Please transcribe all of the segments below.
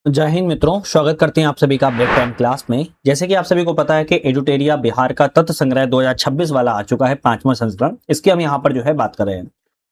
जय हिंद मित्रों, स्वागत करते हैं आप सभी का ब्रेक टाइम क्लास में। जैसे कि आप सभी को पता है कि एडुटेरिया बिहार का तत्व संग्रह 2026 वाला आ चुका है, 5वां संस्करण। इसकी हम यहाँ पर जो है बात कर रहे हैं।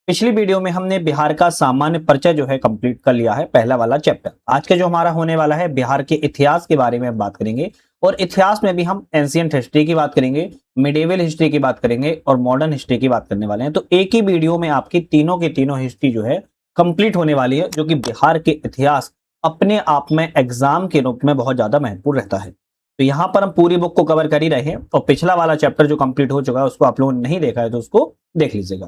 पिछली वीडियो में हमने बिहार का सामान्य परिचय जो है कंप्लीट कर लिया है, पहला वाला चैप्टर। आज के जो हमारा होने वाला है बिहार के इतिहास के बारे में हम बात करेंगे, और इतिहास में भी हम एंशिएंट हिस्ट्री की बात करेंगे, मिडिवल हिस्ट्री की बात करेंगे और मॉडर्न हिस्ट्री की बात करने वाले हैं। तो एक ही वीडियो में आपकी तीनों की तीनों हिस्ट्री जो है कंप्लीट होने वाली है, जो कि बिहार के इतिहास अपने आप में एग्जाम के रूप में बहुत ज्यादा महत्वपूर्ण रहता है। तो यहाँ पर हम पूरी बुक को कवर कर ही रहे हैं, और पिछला वाला चैप्टर जो कंप्लीट हो चुका है उसको आप लोगों ने नहीं देखा है तो उसको देख लीजिएगा।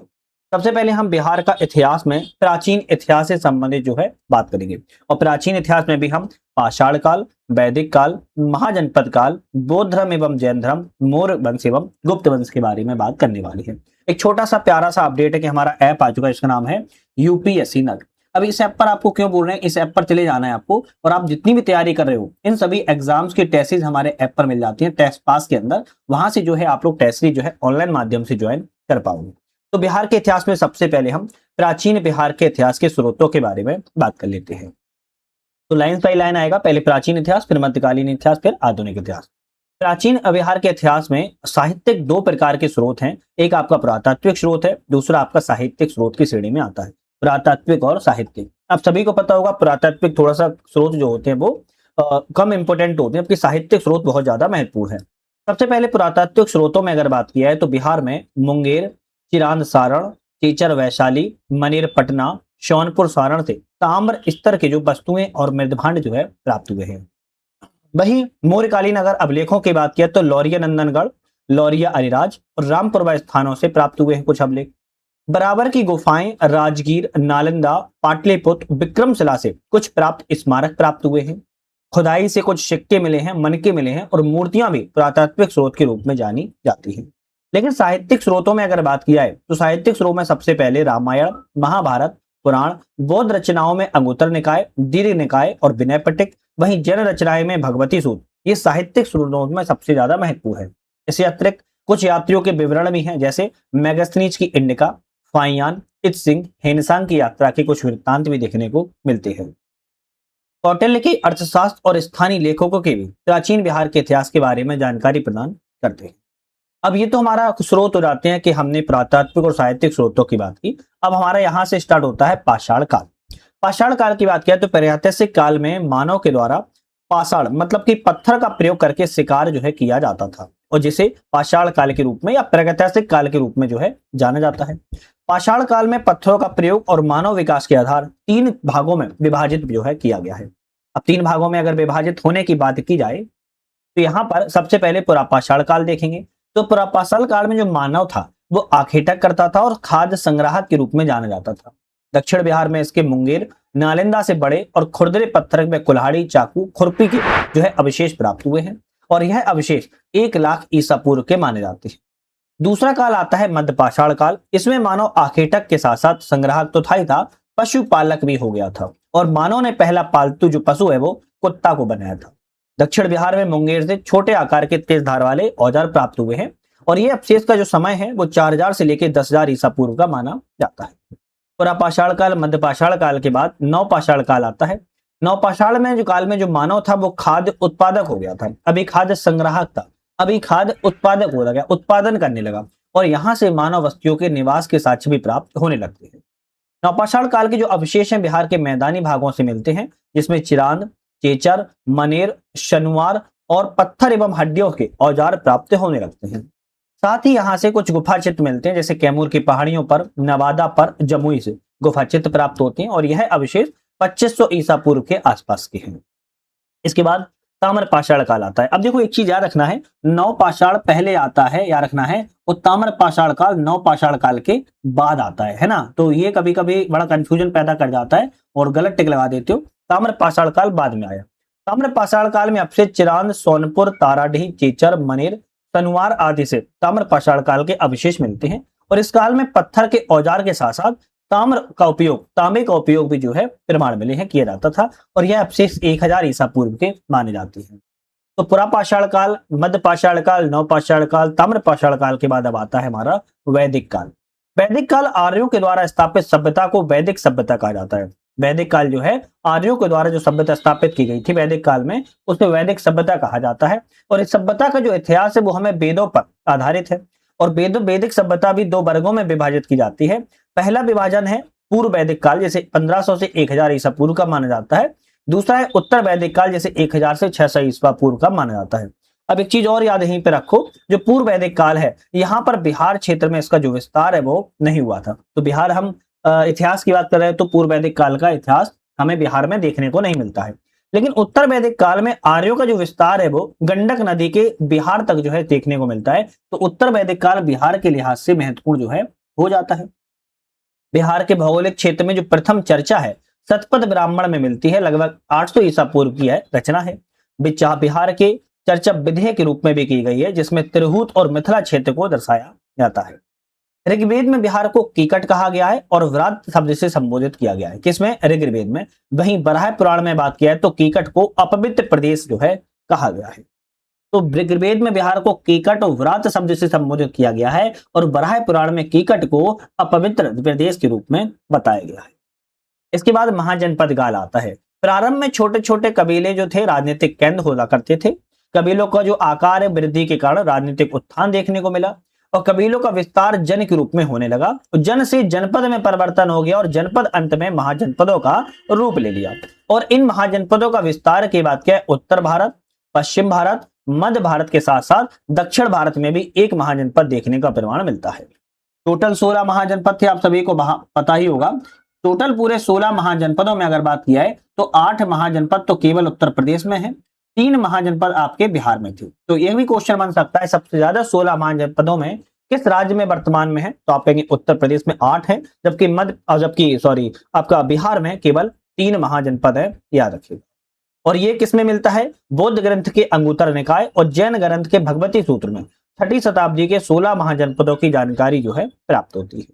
सबसे पहले हम बिहार का इतिहास में प्राचीन इतिहास से संबंधित जो है बात करेंगे, और प्राचीन इतिहास में भी हम पाषाण काल, वैदिक काल, महाजनपद काल, बौद्ध धर्म एवं जैन धर्म, मौर्य वंश एवं गुप्त वंश के बारे में बात करने वाली है। एक छोटा सा प्यारा सा अपडेट है कि हमारा ऐप आ चुका है, इसका नाम है यूपीएससी नग। अब इस ऐप पर आपको क्यों बोल रहे हैं, इस ऐप पर चले जाना है आपको, और आप जितनी भी तैयारी कर रहे हो इन सभी एग्जाम्स की टेस्टेज हमारे ऐप पर मिल जाती हैं टेस्ट पास के अंदर। वहां से जो है आप लोग टेस्ट जो है ऑनलाइन माध्यम से ज्वाइन कर पाओगे। तो बिहार के इतिहास में सबसे पहले हम प्राचीन बिहार के इतिहास के स्रोतों के बारे में बात कर लेते हैं। तो लाइन बाई लाइन आएगा, पहले प्राचीन इतिहास, फिर मध्यकालीन इतिहास, फिर आधुनिक इतिहास। प्राचीन बिहार के इतिहास में साहित्यिक दो प्रकार के स्रोत हैं। एक आपका पुरातात्विक स्रोत है, दूसरा आपका साहित्यिक स्रोत की श्रेणी में आता है। पुरातात्विक और साहित्यिक, आप सभी को पता होगा पुरातात्विक थोड़ा सा स्रोत जो होते हैं वो कम इंपोर्टेंट होते हैं, जबकि साहित्यिक स्रोत बहुत ज्यादा महत्वपूर्ण है। सबसे पहले पुरातात्विक स्रोतों में अगर बात किया है तो बिहार में मुंगेर, चिरांद सारण, चेचर वैशाली, मनेर पटना, शौनपुर सारण से ताम्र स्तर के जो वस्तुएं और मृदभांड जो है प्राप्त हुए हैं। वहीं मौर्यकालीन अगर अभिलेखों की बात किया तो लौरिया नंदनगढ़, लौरिया अरिराज और रामपुरवा स्थानों से प्राप्त हुए हैं कुछ अभिलेख। बराबर की गुफाएं राजगीर, नालंदा, पाटलिपुत्र, विक्रमशिला से कुछ प्राप्त स्मारक प्राप्त हुए हैं। खुदाई से कुछ सिक्के मिले हैं, मनके मिले हैं, और मूर्तियां भी पुरातात्विक स्रोत के रूप में जानी जाती हैं। लेकिन साहित्यिक स्रोतों में अगर बात किया है तो साहित्यिक स्रोत में सबसे पहले रामायण, महाभारत, पुराण, बौद्ध रचनाओं में अंगुत्तर निकाय, दीर्घ निकाय और विनय पिटक, वहीं जैन रचनाएं में भगवती सूत्र, ये साहित्यिक स्रोतों में सबसे ज्यादा महत्वपूर्ण है। इससे अतिरिक्त कुछ यात्रियों के विवरण भी हैं, जैसे मैगस्थनीज की इंडिका, फाइयान, इत्सिंग, हेनसांग की यात्रा के कुछ वृत्तांत भी देखने को मिलते हैं। कौटिल्य के अर्थशास्त्र और स्थानीय लेखकों के भी प्राचीन बिहार के इतिहास के बारे में जानकारी प्रदान करते हैं। अब ये तो हमारा स्रोत हो जाते हैं कि हमने पुरातात्विक और साहित्यिक स्रोतों की बात की। अब हमारा यहाँ से स्टार्ट होता है पाषाण काल। पाषाण काल की बात किया तो प्रागैतिहासिक काल में मानव के द्वारा पाषाण मतलब कि पत्थर का प्रयोग करके शिकार जो है किया जाता था, और जिसे पाषाण काल के रूप में या प्रागैतिहासिक काल के रूप में जो है जाना जाता है। पाषाण काल में पत्थरों का प्रयोग और मानव विकास के आधार तीन भागों में विभाजित जो है किया गया है। अब तीन भागों में अगर विभाजित होने की बात की जाए तो यहाँ पर सबसे पहले पुरापाषाण काल देखेंगे। तो पुरापाषाण काल में जो मानव था वो आखेटक करता था और खाद्य संग्राहक के रूप में जाना जाता था। दक्षिण बिहार में इसके मुंगेर, नालंदा से बड़े और खुरदरे पत्थर में कुल्हाड़ी, चाकू, खुरपी के जो है अवशेष प्राप्त हुए हैं, और यह अवशेष 1 लाख ईसा पूर्व के माने जाते हैं। दूसरा काल आता है मध्यपाषाण काल। इसमें मानव आखेटक के साथ साथ संग्राहक तो था ही था, पशुपालक भी हो गया था, और मानव ने पहला पालतू जो पशु है वो कुत्ता को बनाया था। दक्षिण बिहार में मुंगेर से छोटे आकार के तेज धार वाले औजार प्राप्त हुए हैं, और ये अवशेष का जो समय है वो 4000 से लेकर 10,000 ईसा पूर्व का माना जाता है। पुरापाषाण काल, मध्यपाषाण काल के बाद नवपाषाण काल आता है। नवपाषाण में जो काल में जो मानव था वो खाद्य उत्पादक हो गया था, अभी खाद्य संग्राहक था, अभी खाद्य उत्पादक हो गया, उत्पादन करने लगा, और यहां से मानव बस्तियों के निवास के साक्ष्य भी प्राप्त होने लगते हैं। नवपाषाण काल के जो अवशेष हैं बिहार के मैदानी भागों से मिलते हैं, जिसमें चिरांद, चेचर, मनेर, शनुआर और पत्थर एवं हड्डियों के औजार प्राप्त होने लगते हैं। साथ ही यहाँ से कुछ गुफा चित्र मिलते हैं, जैसे कैमूर की पहाड़ियों पर, नवादा पर, जमुई से गुफा चित्र प्राप्त होते हैं, और यह अवशेष 2500 ईसा पूर्व के आसपास के हैं। इसके बाद ताम्रपाषाण काल आता है। अब देखो एक चीज याद रखना है, नवपाषाण पहले आता है, याद रखना है, और ताम्रपाषाण काल नवपाषाण काल के बाद आता है ना। तो ये कभी कभी बड़ा कंफ्यूजन पैदा कर जाता है और गलत टिक लगा देते हो। ताम्रपाषाण काल बाद में आया। ताम्रपाषाण काल में अवशेष चिरांद, सोनपुर, ताराडीह, चेचर, मनेर, सनुवार आदि से ताम्रपाषाण काल के अवशेष मिलते हैं, और इस काल में पत्थर के औजार के साथ साथ तांबे का उपयोग भी जो है प्रमाण मिले हैं किया जाता था, और यह अवशेष 1000 ईसा पूर्व के माने जाते हैं। तो पुरापाषाण काल, मध्यपाषाण काल, नवपाषाण काल, ताम्रपाषाण काल के बाद अब आता है हमारा वैदिक काल। वैदिक काल आर्यों के द्वारा स्थापित सभ्यता को वैदिक सभ्यता कहा जाता है। वैदिक काल जो है आर्यों के द्वारा जो सभ्यता स्थापित की गई थी वैदिक काल में, उसे वैदिक सभ्यता कहा जाता है। और इस सभ्यता का जो इतिहास है वो हमें वेदों पर आधारित है। और वैदिक सभ्यता भी दो वर्गों में विभाजित की जाती है। पहला विभाजन है पूर्व वैदिक काल, जैसे 1500 से 1000 ईसा पूर्व का माना जाता है। दूसरा है उत्तर वैदिक काल, जैसे 1000 से 600 ईसा पूर्व का माना जाता है। अब एक चीज और याद यहीं पे रखो, जो पूर्व वैदिक काल है यहाँ पर बिहार क्षेत्र में इसका जो विस्तार है वो नहीं हुआ था। तो बिहार हम इतिहास की बात कर रहे हैं तो पूर्व वैदिक काल का इतिहास हमें बिहार में देखने को नहीं मिलता है। लेकिन उत्तर वैदिक काल में आर्यों का जो विस्तार है वो गंडक नदी के बिहार तक जो है देखने को मिलता है। तो उत्तर वैदिक काल बिहार के लिहाज से महत्वपूर्ण जो है हो जाता है। बिहार के भौगोलिक क्षेत्र में जो प्रथम चर्चा है सतपथ ब्राह्मण में मिलती है, लगभग 800 ईसा पूर्व की है रचना है। बिहार के चर्चा विधेय के रूप में भी की गई है, जिसमें तिरहुत और मिथिला क्षेत्र को दर्शाया जाता है। ऋग्वेद में बिहार को कीकट कहा गया है और व्रात शब्द से संबोधित किया गया है, किसमें? ऋग्वेद में। वहीं बराह पुराण में बात किया है तो कीकट को अपवित्र प्रदेश जो है कहा गया है। तो ऋग्वेद में बिहार को कीकट और व्रात शब्द से संबोधित किया गया है और बराह पुराण में कीकट को अपवित्र प्रदेश के रूप में बताया गया है। इसके बाद महाजनपद काल आता है। प्रारंभ में छोटे छोटे कबीले जो थे राजनीतिक केंद्र हुआ करते थे। कबीलों का जो आकार वृद्धि के कारण राजनीतिक उत्थान देखने को मिला और कबीलों का विस्तार जन के रूप में होने लगा। जन से जनपद में परिवर्तन हो गया और जनपद अंत में महाजनपदों का रूप ले लिया। और इन महाजनपदों का विस्तार की बात क्या, उत्तर भारत, पश्चिम भारत, मध्य भारत के साथ साथ दक्षिण भारत में भी एक महाजनपद देखने का प्रमाण मिलता है। टोटल 16 महाजनपद थे, आप सभी को पता ही होगा। टोटल पूरे 16 महाजनपदों में अगर बात किया है तो 8 महाजनपद तो केवल उत्तर प्रदेश में है, 3 महाजनपद आपके बिहार में थे। तो यह भी क्वेश्चन बन सकता है सबसे ज्यादा 16 महाजनपदों में किस राज्य में वर्तमान में है, तो आप कहेंगे उत्तर प्रदेश में 8 है, जबकि आपका बिहार में केवल 3 महाजनपद है, याद रखिएगा। और ये किसमें मिलता है? बौद्ध ग्रंथ के अंगुत्तर निकाय और जैन ग्रंथ के भगवती सूत्र में 6ठी शताब्दी के 16 महाजनपदों की जानकारी जो है प्राप्त होती है।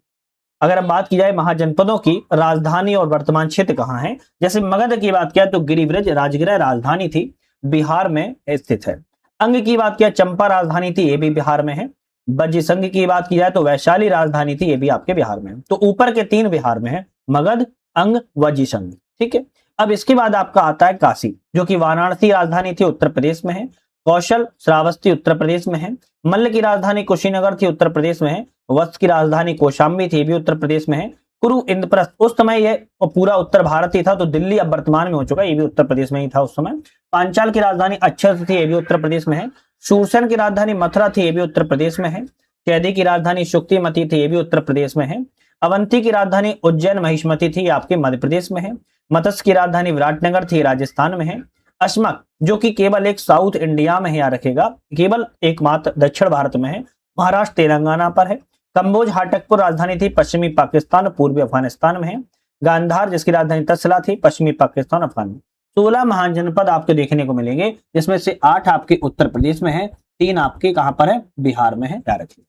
अगर हम बात की जाए महाजनपदों की राजधानी और वर्तमान क्षेत्र कहाँ है, जैसे मगध की बात किया तो गिरिब्रज राजगृह राजधानी थी, बिहार में स्थित है। अंग की बात किया चंपा राजधानी थी, ये भी बिहार में है। बज्जी संघ की बात की जाए तो वैशाली राजधानी थी, ये भी आपके बिहार में है। तो ऊपर के 3 बिहार में है, मगध, अंग, वज्जी संघ, ठीक है। अब इसके बाद आपका आता है काशी, जो कि वाराणसी राजधानी थी, उत्तर प्रदेश में है। कौशल श्रावस्ती उत्तर प्रदेश में है। मल्ल की राजधानी कुशीनगर थी, उत्तर प्रदेश में है। वत्स की राजधानी कौशाम्बी थी, भी उत्तर प्रदेश में है। कुरु इंद्रप्रस्थ, उस समय यह पूरा उत्तर भारत ही था, तो दिल्ली अब वर्तमान में हो चुका है, ये भी उत्तर प्रदेश में ही था उस समय। पांचाल की राजधानी अच्छर थी, ये भी उत्तर प्रदेश में है। शूरसेन की राजधानी मथुरा थी, ये भी उत्तर प्रदेश में है। कैदी की राजधानी शुक्तिमती थी, ये भी उत्तर प्रदेश में है। अवंती की राजधानी उज्जैन महिष्मती थी, आपके मध्य प्रदेश में है। मत्स्य की राजधानी विराटनगर थी, राजस्थान में है। अश्मक, जो कि केवल एक साउथ इंडिया में याद रखेगा, केवल एकमात्र दक्षिण भारत में है, महाराष्ट्र तेलंगाना पर है। कंबोज हाटकपुर राजधानी थी, पश्चिमी पाकिस्तान पूर्वी अफगानिस्तान में है। गांधार, जिसकी राजधानी तसला थी, पश्चिमी पाकिस्तान अफगान में। 16 महाजनपद आपको देखने को मिलेंगे, जिसमें से 8 आपके उत्तर प्रदेश में है, 3 आपके कहां पर है? बिहार में है, याद रखिए।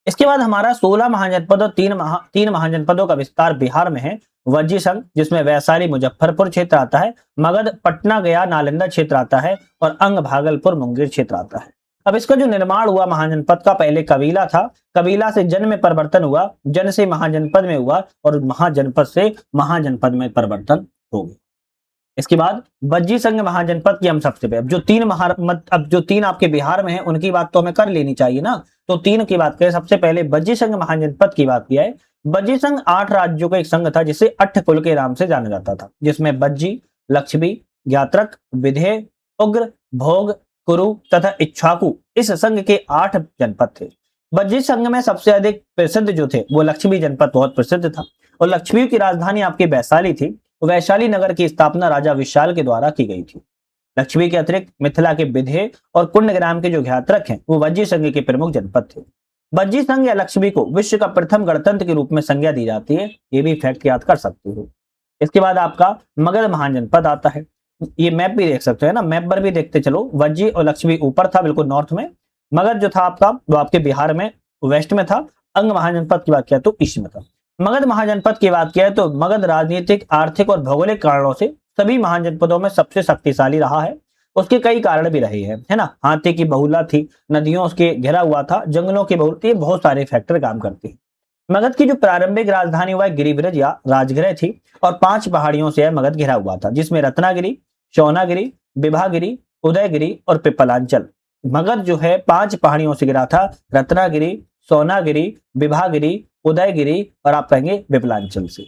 इसके बाद हमारा 16 महाजनपद और 3 महाजनपदों का विस्तार बिहार में है। वज्जी संघ, जिसमें वैशाली मुजफ्फरपुर क्षेत्र आता है, मगध पटना गया नालंदा क्षेत्र आता है और अंग भागलपुर मुंगेर क्षेत्र आता है। अब इसका जो निर्माण हुआ महाजनपद का, पहले कबीला था, कबीला से जन में परिवर्तन हुआ, जन से महाजनपद में हुआ और महाजनपद से महाजनपद में परिवर्तन हो गया। इसके बाद बज्जी संघ महाजनपद की हम सबसे पहले अब जो 3 आपके बिहार में है उनकी बात तो हमें कर लेनी चाहिए ना, तो 3 की बात करें। सबसे पहले बज्जी संघ महाजनपद की बात किया है। बज्जी संघ 8 राज्यों का एक संघ था, जिसे 8 कुल के नाम से जाना जाता था, जिसमें बज्जी, लक्ष्मी, ज्ञात्रक, विधेय, उग्र, भोग, कुरु तथा इक्ष्वाकु इस संघ के 8 जनपद थे। बज्जी संघ में सबसे अधिक प्रसिद्ध जो थे वो लक्ष्मी जनपद बहुत प्रसिद्ध था और लक्ष्मी की राजधानी आपकी वैशाली थी। वैशाली नगर की स्थापना राजा विशाल के द्वारा की गई थी। लक्ष्मी के अतिरिक्त मिथिला के विधेय और कुंडग्राम के जो ज्ञात्रक हैं वो बज्जी संघ के प्रमुख जनपद थे। बज्जी संघ या लक्ष्मी को विश्व का प्रथम गणतंत्र के रूप में संज्ञा दी जाती है, ये भी फैक्ट याद कर सकते हो। इसके बाद आपका मगध महाजनपद आता है। ये मैप भी देख सकते हैं ना, मैप पर भी देखते चलो, वज्जी और लक्ष्मी ऊपर था बिल्कुल नॉर्थ में, मगध जो था आपका वो आपके बिहार में वेस्ट में था। अंग महाजनपद की बात किया तो ईस्ट में था। मगध महाजनपद की बात किया तो मगध राजनीतिक, आर्थिक और भौगोलिक कारणों से सभी महाजनपदों में सबसे शक्तिशाली रहा है। उसके कई कारण भी रहे हैं, है ना। हाथी की बहुलता थी, नदियों के घिरा हुआ था, जंगलों की बहुलता, ये बहुत सारे फैक्टर काम करते हैं। मगध की जो प्रारंभिक राजधानी हुआ गिरिब्रज या राजगृह थी और 5 पहाड़ियों से मगध घिरा हुआ था, जिसमें रत्नागिरी, शौनागिरी, विभागिरी, उदयगिरी और पिप्पलांचल। मगध जो है 5 पहाड़ियों से घिरा था, रत्नागिरी, सोनागिरी, विभागिरी, उदयगिरी और आप कहेंगे विपलांचल से।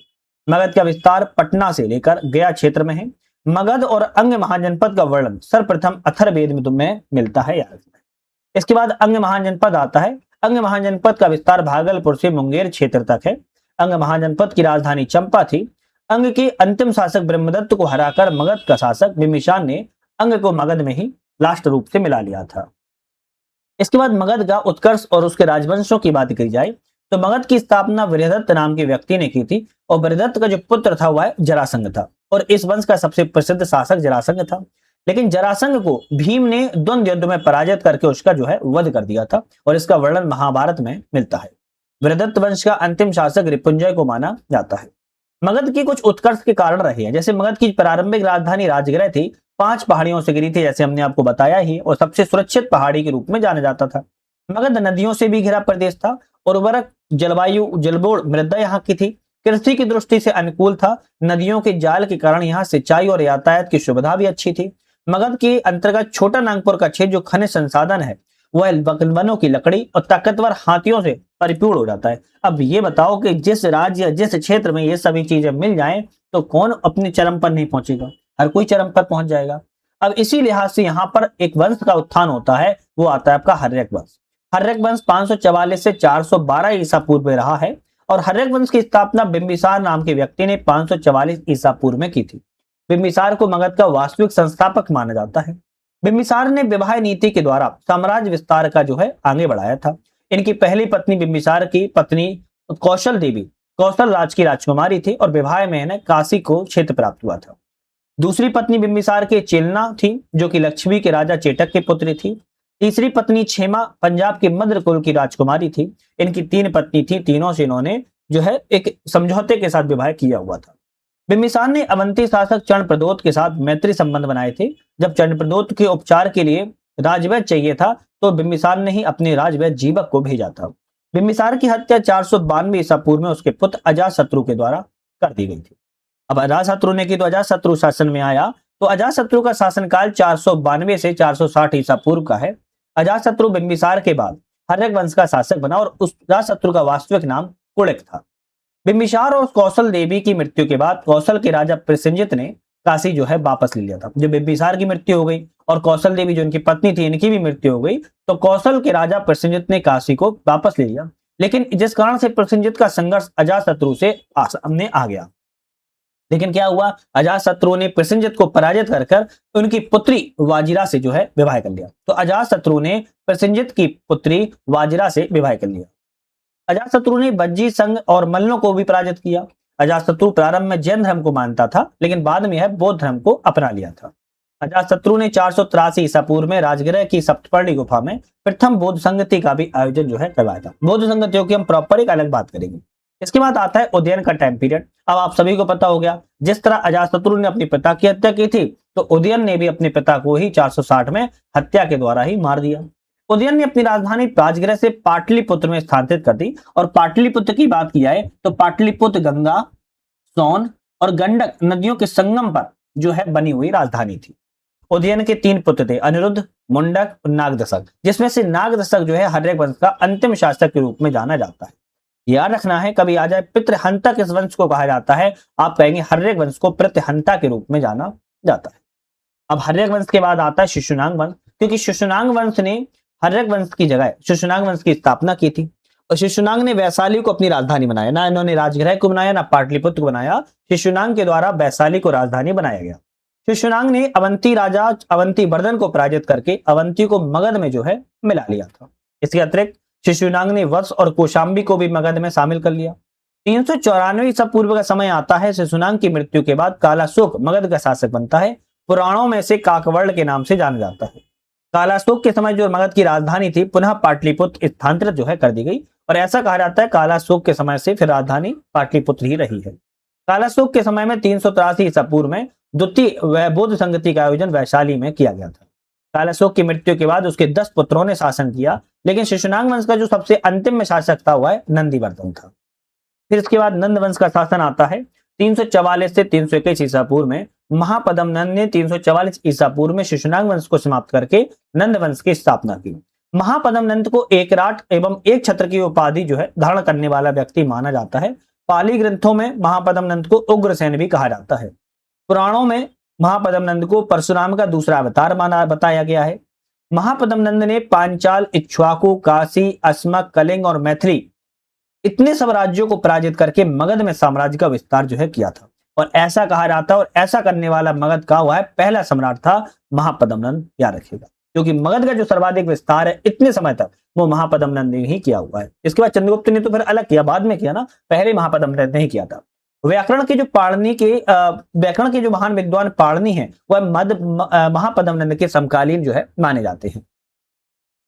मगध का विस्तार पटना से लेकर गया क्षेत्र में है। मगध और अंग महाजनपद का वर्णन सर्वप्रथम अथर्ववेद में मिलता है याद रखना। इसके बाद अंग महाजनपद आता है। अंग महाजनपद का विस्तार भागलपुर से मुंगेर क्षेत्र तक है। अंग महाजनपद की राजधानी चंपा थी। अंग के अंतिम शासक ब्रह्मदत्त को हराकर मगध का शासक बिम्बिसार ने अंग को मगध में ही राष्ट्र रूप से मिला लिया था। इसके बाद मगध का उत्कर्ष और उसके राजवंशों की बात की जाए तो मगध की स्थापना बृहदत्त नाम के व्यक्ति ने की थी और बृहदत्त का जो पुत्र था वह जरासंध था और इस वंश का सबसे प्रसिद्ध शासक जरासंध था। लेकिन जरासंध को भीम ने द्वंद्व युद्ध में पराजित करके उसका जो है वध कर दिया था और इसका वर्णन महाभारत में मिलता है। बृहदत्त वंश का अंतिम शासक रिपुंजय को माना जाता है। मगध की कुछ उत्कर्ष के कारण रहे हैं, जैसे मगध की प्रारंभिक राजधानी राजगृह थी, 5 पहाड़ियों से घिरी थी जैसे हमने आपको बताया ही, और सबसे सुरक्षित पहाड़ी के रूप में जाना जाता था। मगध नदियों से भी घिरा प्रदेश था। उर्वरक जलवायु जलबोड़ मृदा यहाँ की थी। कृषि की दृष्टि से अनुकूल था। नदियों के जाल के कारण यहाँ सिंचाई और यातायात की सुविधा भी अच्छी थी। मगध के अंतर्गत छोटा नागपुर का क्षेत्र जो खनिज संसाधन है वह वनों की लकड़ी और ताकतवर हाथियों से परिपूर्ण हो जाता है। अब ये बताओ कि जिस राज्य जिस क्षेत्र में ये सभी चीजें मिल जाएं तो कौन अपने चरम पर नहीं पहुंचेगा, हर कोई चरम पर पहुंच जाएगा। अब इसी लिहाज से यहाँ पर एक वंश का उत्थान होता है, वो आता है आपका हर्यक वंश। हर्यक वंश 544 से 412 ईसा पूर्व में रहा है और हर्यक वंश की स्थापना बिंबिसार नाम के व्यक्ति ने 544 ईसा पूर्व में की थी। बिंबिसार को मगध का वास्तविक संस्थापक माना जाता है। बिंबिसार ने विवाह नीति के द्वारा साम्राज्य विस्तार का जो है आगे बढ़ाया था। इनकी पहली पत्नी बिंबिसार की पत्नी कौशल देवी कौशल राज की राजकुमारी थी और विवाह में इन्हें काशी को क्षेत्र प्राप्त हुआ था। दूसरी पत्नी बिंबिसार के चेलना थी जो कि लक्ष्मी के राजा चेटक के पुत्री थी। तीसरी पत्नी क्षेमा पंजाब के मद्र कुल की राजकुमारी थी। इनकी 3 पत्नी थी, तीनों से इन्होंने जो है एक समझौते के साथ विवाह किया हुआ था। बिंबिसार ने अवंती शासक चंद्रप्रदोत के साथ मैत्री संबंध बनाए थे। जब चंद्रप्रदोत के उपचार के लिए राजवैद्य चाहिए था तो बिंबिसार ने ही अपने राजवैद्य जीवक को भेजा था। बिंबिसार की हत्या 492 ईसा पूर्व में उसके पुत्र अजातशत्रु के द्वारा कर दी गई थी। अब अजातशत्रु ने की तो अजातशत्रु शासन में आया, तो अजातशत्रु का शासनकाल 492 से 460 ईसा पूर्व का है। अजातशत्रु बिंबिसार के बाद हर्यक वंश का शासक बना और उस अजातशत्रु का वास्तविक नाम कुलिक था। बिंबिसार और कौशल देवी की मृत्यु के बाद कौशल के राजा प्रसेंजित ने काशी जो है वापस ले लिया था। जब बिंबिसार की मृत्यु हो गई और कौशल देवी जो इनकी पत्नी थी इनकी भी मृत्यु हो गई तो कौशल के राजा प्रसेंजित ने काशी को वापस ले लिया। लेकिन जिस कारण से प्रसेंजित का संघर्ष अजातशत्रु से सामने आ गया। लेकिन क्या हुआ, अजातशत्रु ने प्रसेंजित को पराजित कर उनकी पुत्री वाजिरा से जो है विवाह कर लिया। तो अजातशत्रु ने प्रसेंजित की पुत्री वाजिरा से विवाह कर लिया। अजातशत्रु ने बज्जी संघ और मल्लों को भी पराजित किया। अजातशत्रु प्रारंभ में जैन धर्म को मानता था लेकिन बाद में यह बौद्ध धर्म को अपना लिया था। अजातशत्रु ने 483 ईसा पूर्व में राजगृह की सप्तपर्णी गुफा में प्रथम बौद्ध संगति का भी आयोजन जो है करवाया था। बौद्ध संगतियों की हम प्रॉपर एक अलग बात करेंगे। इसके बाद आता है उदयन का टाइम पीरियड। अब आप सभी को पता हो गया, जिस तरह अजातशत्रु ने अपने पिता की हत्या की थी तो उदयन ने भी अपने पिता को ही 460 में हत्या के द्वारा ही मार दिया। उदयन ने अपनी राजधानी राजगृह से पाटलिपुत्र में स्थानांतरित कर दी और पाटलिपुत्र की बात की जाए तो पाटलिपुत्र गंगा, सोन और गंडक नदियों के संगम पर जो है बनी हुई राजधानी थी। उदयन के 3 पुत्र थे, अनिरुद्ध, मुंडक और नागदशक, जिसमें से नागदशक जो है हर्यक वंश का अंतिम शासक के रूप में जाना जाता है। याद रखना है कभी आ जाए पितृहंता किस वंश को कहा जाता है, आप कहेंगे हर्यक वंश को पितृहंता के रूप में जाना जाता है। अब हर्यक वंश के बाद आता है शिशुनाग वंश, क्योंकि शिशुनाग वंश ने हर्यक वंश की जगह शिशुनाग वंश की स्थापना की थी और शिशुनाग ने वैशाली को अपनी राजधानी बनाया। ना इन्होंने राजगृह को बनाया ना पाटलिपुत्र को बनाया, शिशुनाग के द्वारा वैशाली को राजधानी बनाया गया। शिशुनाग ने अवंती राजा अवंती वर्धन को पराजित करके अवंती को मगध में जो है मिला लिया था। इसके अतिरिक्त शिशुनाग ने वत्स और कौशाम्बी को भी मगध में शामिल कर लिया। 394 ईसा पूर्व का समय आता है। शिशुनाग की मृत्यु के बाद कालाशोक मगध का शासक बनता है। पुराणों में से काकवर्ण के नाम से जाना जाता है। कालाशोक के समय जो मगध की राजधानी थी पुनः पाटलिपुत्र स्थानांतरित जो है कर दी गई और ऐसा कहा जाता है कालाशोक के समय से फिर राजधानी पाटलिपुत्र ही रही है। कालाशोक के समय में 383 ईसा पूर्व में द्वितीय बौद्ध संगति का आयोजन वैशाली में किया गया था। कालाशोक की मृत्यु के बाद उसके 10 पुत्रों ने शासन किया, लेकिन शिशुनाग वंश का जो सबसे अंतिम में शासक था वह नंदीवर्धन था। फिर इसके बाद नंद वंश का शासन आता है 344 से 321 ईसा पूर्व में। महापद्म नंद ने 344 ईसा पूर्व में शिशुनाग वंश को समाप्त करके नंद वंश की स्थापना की। महापद्म नंद को एक राट एवं एक छत्र की उपाधि जो है धारण करने वाला व्यक्ति माना जाता है। पाली ग्रंथों में महापद्म नंद को उग्रसेन भी कहा जाता है। पुराणों में महापद्म नंद को परशुराम का दूसरा अवतार माना बताया गया है। महापद्म नंद ने पांचाल, इक्ष्वाकु, काशी, अस्मक, कलिंग और मैथिली इतने सब राज्यों को पराजित करके मगध में साम्राज्य का विस्तार जो है किया था। और ऐसा कहा जाता है और ऐसा करने वाला मगध का हुआ है पहला सम्राट था महापद्म नंद, याद रखिएगा, क्योंकि मगध का जो सर्वाधिक विस्तार है इतने समय तक वो महापद्म नंद ने ही किया हुआ है। इसके बाद चंद्रगुप्त ने तो फिर अलग किया, बाद में किया ना, पहले महापद्म नंद ने ही किया था। व्याकरण के जो महान विद्वान पाणिनि है वह महापद्म नंद के समकालीन जो है माने जाते हैं।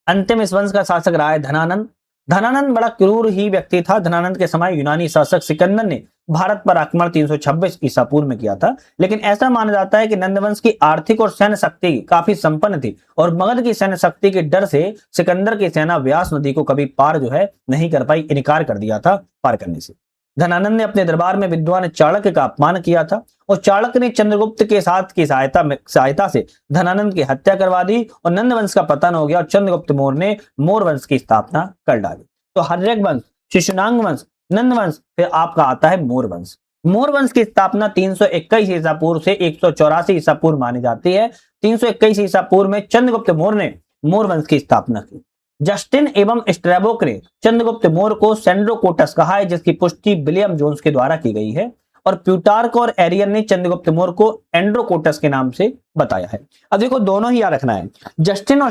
अंतिम इस वंश का शासक रहा है धनानंद। धनानंद बड़ा क्रूर ही व्यक्ति था। धनानंद के समय यूनानी शासक सिकंदर ने भारत पर आक्रमण 326 ईसा पूर्व में किया था। लेकिन ऐसा माना जाता है कि नंदवंश की आर्थिक और सैन्य शक्ति काफी संपन्न थी और मगध की सैन्य शक्ति के डर से सिकंदर की सेना व्यास नदी को कभी पार जो है नहीं कर पाई, इनकार कर दिया था पार करने से। धनानंद ने अपने दरबार में विद्वान चाणक्य का अपमान किया था और चाणक्य ने चंद्रगुप्त के साथ की सहायता से धनानंद की हत्या करवा दी और नंद वंश का पतन हो गया और चंद्रगुप्त मौर्य ने मौर्य वंश की स्थापना कर डाली। तो हर्यक वंश, शिशुनाग वंश, नंद वंश, फिर आपका आता है मौर्य वंश। मौर्य वंश की स्थापना 321 ईसा पूर्व से 184 ईसा पूर्व मानी जाती है। 321 ईसा पूर्व में चंद्रगुप्त मौर्य ने मौर्य वंश की स्थापना की। जस्टिन एवं स्ट्रैबो ने चंद्रगुप्त मौर्य को सेंड्रोकोटस कहा है, जिसकी पुष्टि विलियम जोन्स के द्वारा की गई है। और प्यूटार्क और एरियन ने चंद्रगुप्त मौर्य को एंड्रोकोटस के नाम से बताया है। अब देखो दोनों ही याद रखना है, जस्टिन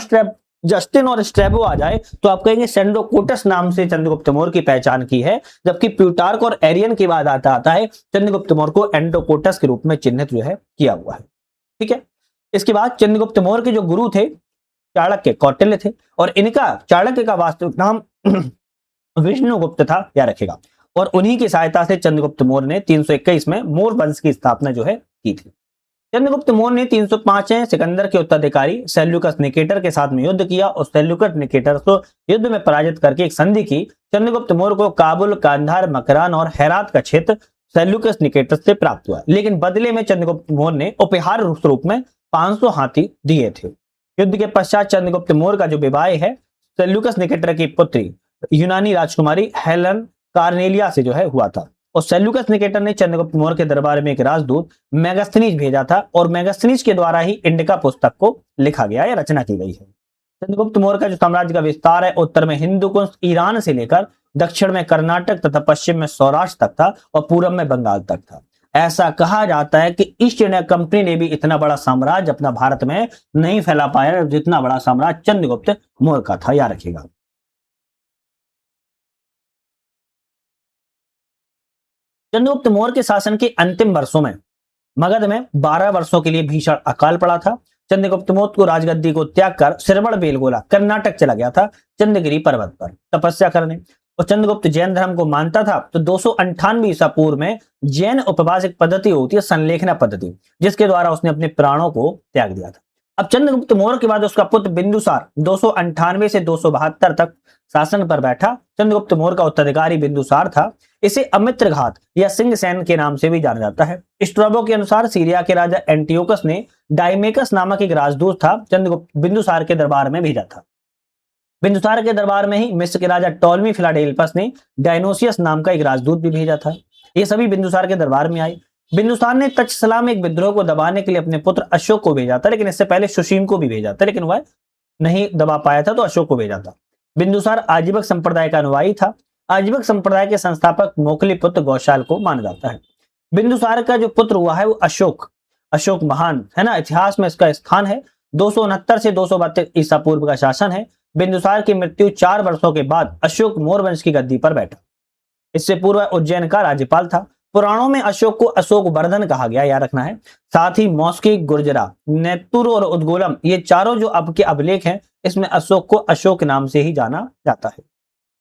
और स्ट्रैबो आ जाए तो आप कहेंगे सेंड्रोकोटस नाम से चंद्रगुप्त मौर्य की पहचान की है, जबकि प्यूटार्क और एरियन के बाद आता है चंद्रगुप्त मौर्य को एंड्रोकोटस के रूप में चिन्हित जो है किया हुआ है। ठीक है, इसके बाद चंद्रगुप्त मौर्य के जो गुरु थे चाणक्य, कौटिल्य थे और इनका चाणक्य का वास्तविक नाम विष्णुगुप्त था, याद रखेगा। और उन्हीं की सहायता से चंद्रगुप्त मौर्य ने 321 में मौर्य वंश की स्थापना जो है की थी। चंद्रगुप्त मौर्य ने 305 में सिकंदर के उत्तराधिकारी सेल्यूकस निकेटर के साथ में युद्ध किया और सेल्यूकस निकेटर को युद्ध में पराजित करके एक संधि की। चंद्रगुप्त मौर्य को काबुल, कांधार, मकरान और हेरात का क्षेत्र सेल्यूकस निकेटर से प्राप्त हुआ, लेकिन बदले में चंद्रगुप्त मौर्य ने उपहार स्वरूप में 500 हाथी दिए थे। युद्ध के पश्चात चंद्रगुप्त मौर्य का जो विवाह है सेल्यूकस निकेटर की पुत्री यूनानी राजकुमारी हेलन कार्नेलिया से जो है हुआ था। और सेल्यूकस निकेटर ने चंद्रगुप्त मौर्य के दरबार में एक राजदूत मेगास्थनीज भेजा था और मेगास्थनीज के द्वारा ही इंडिका पुस्तक को लिखा गया या रचना की गई है। चंद्रगुप्त मौर्य का जो साम्राज्य का विस्तार है उत्तर में हिंदू कुश ईरान से लेकर दक्षिण में कर्नाटक तथा पश्चिम में सौराष्ट्र तक था और पूर्व में बंगाल तक था। ऐसा कहा जाता है कि ईस्ट इंडिया कंपनी ने भी इतना बड़ा साम्राज्य अपना भारत में नहीं फैला पाया जितना बड़ा साम्राज्य चंद्रगुप्त मौर्य का था, याद रखिएगा। चंद्रगुप्त मौर्य के शासन के अंतिम वर्षों में मगध में 12 वर्षों के लिए भीषण अकाल पड़ा था। चंद्रगुप्त मौर्य को राजगद्दी को त्याग कर श्रवण बेलगोला कर्नाटक चला गया था चंद्रगिरी पर्वत पर तपस्या करने। और चंद्रगुप्त जैन धर्म को मानता था, तो 298 ईसा पूर्व में जैन उपवास एक पद्धति होती है, संलेखना पद्धति, जिसके द्वारा उसने अपने प्राणों को त्याग दिया था। अब चंद्रगुप्त मौर्य के बाद उसका पुत्र बिंदुसार 298 से 272 तक शासन पर बैठा। चंद्रगुप्त मौर्य का उत्तराधिकारी बिंदुसार था। इसे अमित्र घात या सिंह सैन के नाम से भी जाना जाता है। स्ट्रैबो के अनुसार सीरिया के राजा एंटियोकस ने डायमेकस नामक एक राजदूत था चंद्रगुप्त बिंदुसार के दरबार में भेजा था। बिंदुसार के दरबार में ही मिस्र के राजा टॉलमी फिलाडेल्फस ने डायनोसियस नाम का एक राजदूत भी भेजा था। ये सभी बिंदुसार के दरबार में आए। बिंदुसार ने तक्षशिला में एक विद्रोह को दबाने के लिए अपने पुत्र अशोक को भेजा था, लेकिन इससे पहले सुशीम को भी भेजा था, लेकिन वह नहीं दबा पाया था, तो अशोक को भेजा था। बिंदुसार आजीवक संप्रदाय का अनुयायी था। आजीवक संप्रदाय के संस्थापक मोकली पुत्र गौशाल को माना जाता है। बिंदुसार का जो पुत्र हुआ है वो अशोक महान है ना, इतिहास में इसका स्थान है। 269 से 232 ईसा पूर्व का शासन है। बिंदुसार की मृत्यु 4 वर्षों के बाद अशोक मौर्य वंश की गद्दी पर बैठा। इससे पूर्व उज्जैन का राज्यपाल था। पुराणों में अशोक को अशोक वर्धन कहा गया, याद रखना है। साथ ही मौस्की, गुर्जरा, नेतुर और उद्गोलम, ये चारों जो अब के अभिलेख हैं, इसमें अशोक को अशोक नाम से ही जाना जाता है।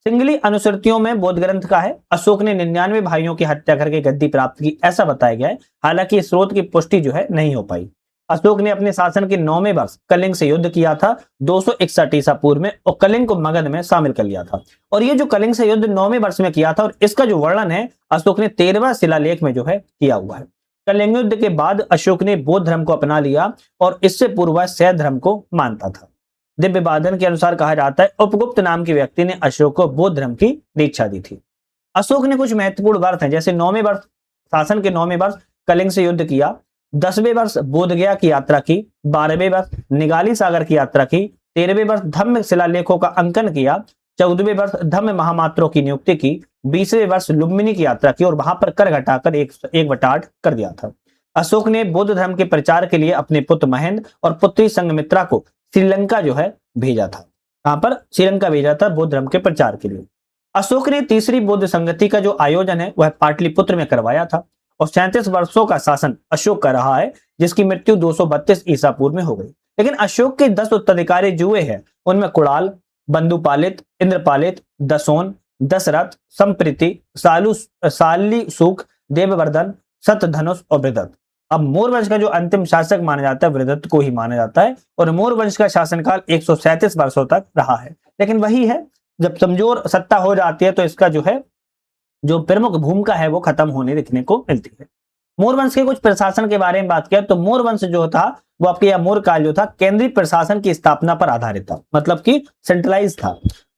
सिंगली अनुश्रुतियों में बौद्ध ग्रंथ का है अशोक ने 99 भाइयों की हत्या करके गद्दी प्राप्त की, ऐसा बताया गया है। हालांकि इस स्रोत की पुष्टि जो है नहीं हो पाई। अशोक ने अपने शासन के 9वें वर्ष कलिंग से युद्ध किया था 261 ईसा पूर्व में और कलिंग को मगध में शामिल कर लिया था। और ये जो कलिंग से युद्ध 9वें वर्ष में किया था और इसका जो वर्णन है अशोक ने 13वां शिलालेख में जो है किया हुआ है। कलिंग युद्ध के बाद अशोक ने बौद्ध धर्म को अपना लिया और इससे पूर्व वह शैव धर्म को मानता था। दिव्य बादन के अनुसार कहा जाता है उपगुप्त नाम के व्यक्ति ने अशोक को बौद्ध धर्म की दीक्षा दी थी। अशोक ने कुछ महत्वपूर्ण वर्ष हैं, जैसे 9वें वर्ष शासन के 9वें वर्ष कलिंग से युद्ध किया, 10वें वर्ष बोधगया की यात्रा की, 12वें वर्ष निगाली सागर की यात्रा की, 13वें वर्ष धम्म शिलालेखों का अंकन किया, 14वें वर्ष धम्म महामात्रों की नियुक्ति की, 20वें वर्ष लुम्बिनी की यात्रा की और वहां पर कर घटाकर एक वटाट कर दिया था। अशोक ने बौद्ध धर्म के प्रचार के लिए अपने पुत्र महेंद्र और पुत्री संघमित्रा को श्रीलंका जो है भेजा था। कहां पर? श्रीलंका भेजा था बौद्ध धर्म के प्रचार के लिए। अशोक ने तीसरी बौद्ध संगति का जो आयोजन है वह पाटलिपुत्र में करवाया था और 37 वर्षों का शासन अशोक का रहा है, जिसकी मृत्यु 232 ईसा पूर्व में हो गई। लेकिन अशोक के 10 उत्तराधिकारी जो हैं उनमें कुणाल, बंधुपालित, इंद्रपालित, दसोन, दशरथ, संप्रीति, सालीसुख, देववर्धन, सतधनुष और वृद्धत। अब मोर वंश का जो अंतिम शासक माना जाता है वृद्धत को ही माना जाता है और मोर वंश का शासनकाल 137 वर्षों तक रहा है। लेकिन वही है, जब कमजोर सत्ता हो जाती है तो इसका जो है जो प्रमुख भूमिका है वो खत्म होने देखने को मिलती है। मोर वंश के कुछ प्रशासन के बारे में बात किया तो मोर वंश जो था वो आपके या मोर काल जो था केंद्रीय प्रशासन की स्थापना पर आधारित था, मतलब कि सेंट्रलाइज था।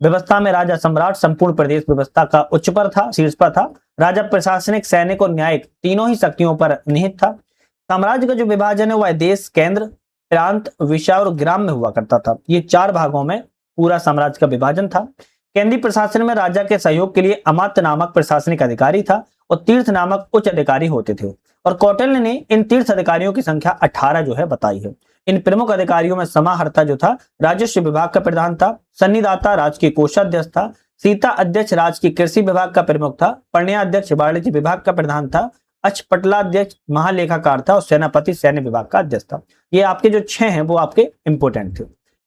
व्यवस्था में राजा सम्राट संपूर्ण प्रदेश व्यवस्था का उच्च पर था, शीर्ष पर था। राजा प्रशासनिक, सैनिक और न्यायिक तीनों ही शक्तियों पर निहित था। साम्राज्य का जो विभाजन है वह देश, केंद्र, प्रांत, विषय और ग्राम में हुआ करता था। ये 4 भागों में पूरा साम्राज्य का विभाजन था। केंद्रीय प्रशासन में राजा के सहयोग के लिए अमात्य नामक प्रशासनिक अधिकारी था और तीर्थ नामक उच्च अधिकारी होते थे। और कौटिल्य ने इन तीर्थ अधिकारियों की संख्या 18 जो है बताई है। इन प्रमुख अधिकारियों में समाहर्ता जो था राजस्व विभाग का प्रधान था, सन्निदाता राज के कोषाध्यक्ष था, सीता अध्यक्ष राज की कृषि विभाग का प्रमुख था, पर्णयाध्यक्ष वाणिज्य विभाग का प्रधान था, अक्षपटलाध्यक्ष महालेखाकार था और सेनापति सैन्य विभाग का अध्यक्ष था। ये आपके जो 6 हैं वो आपके इंपोर्टेंट थे।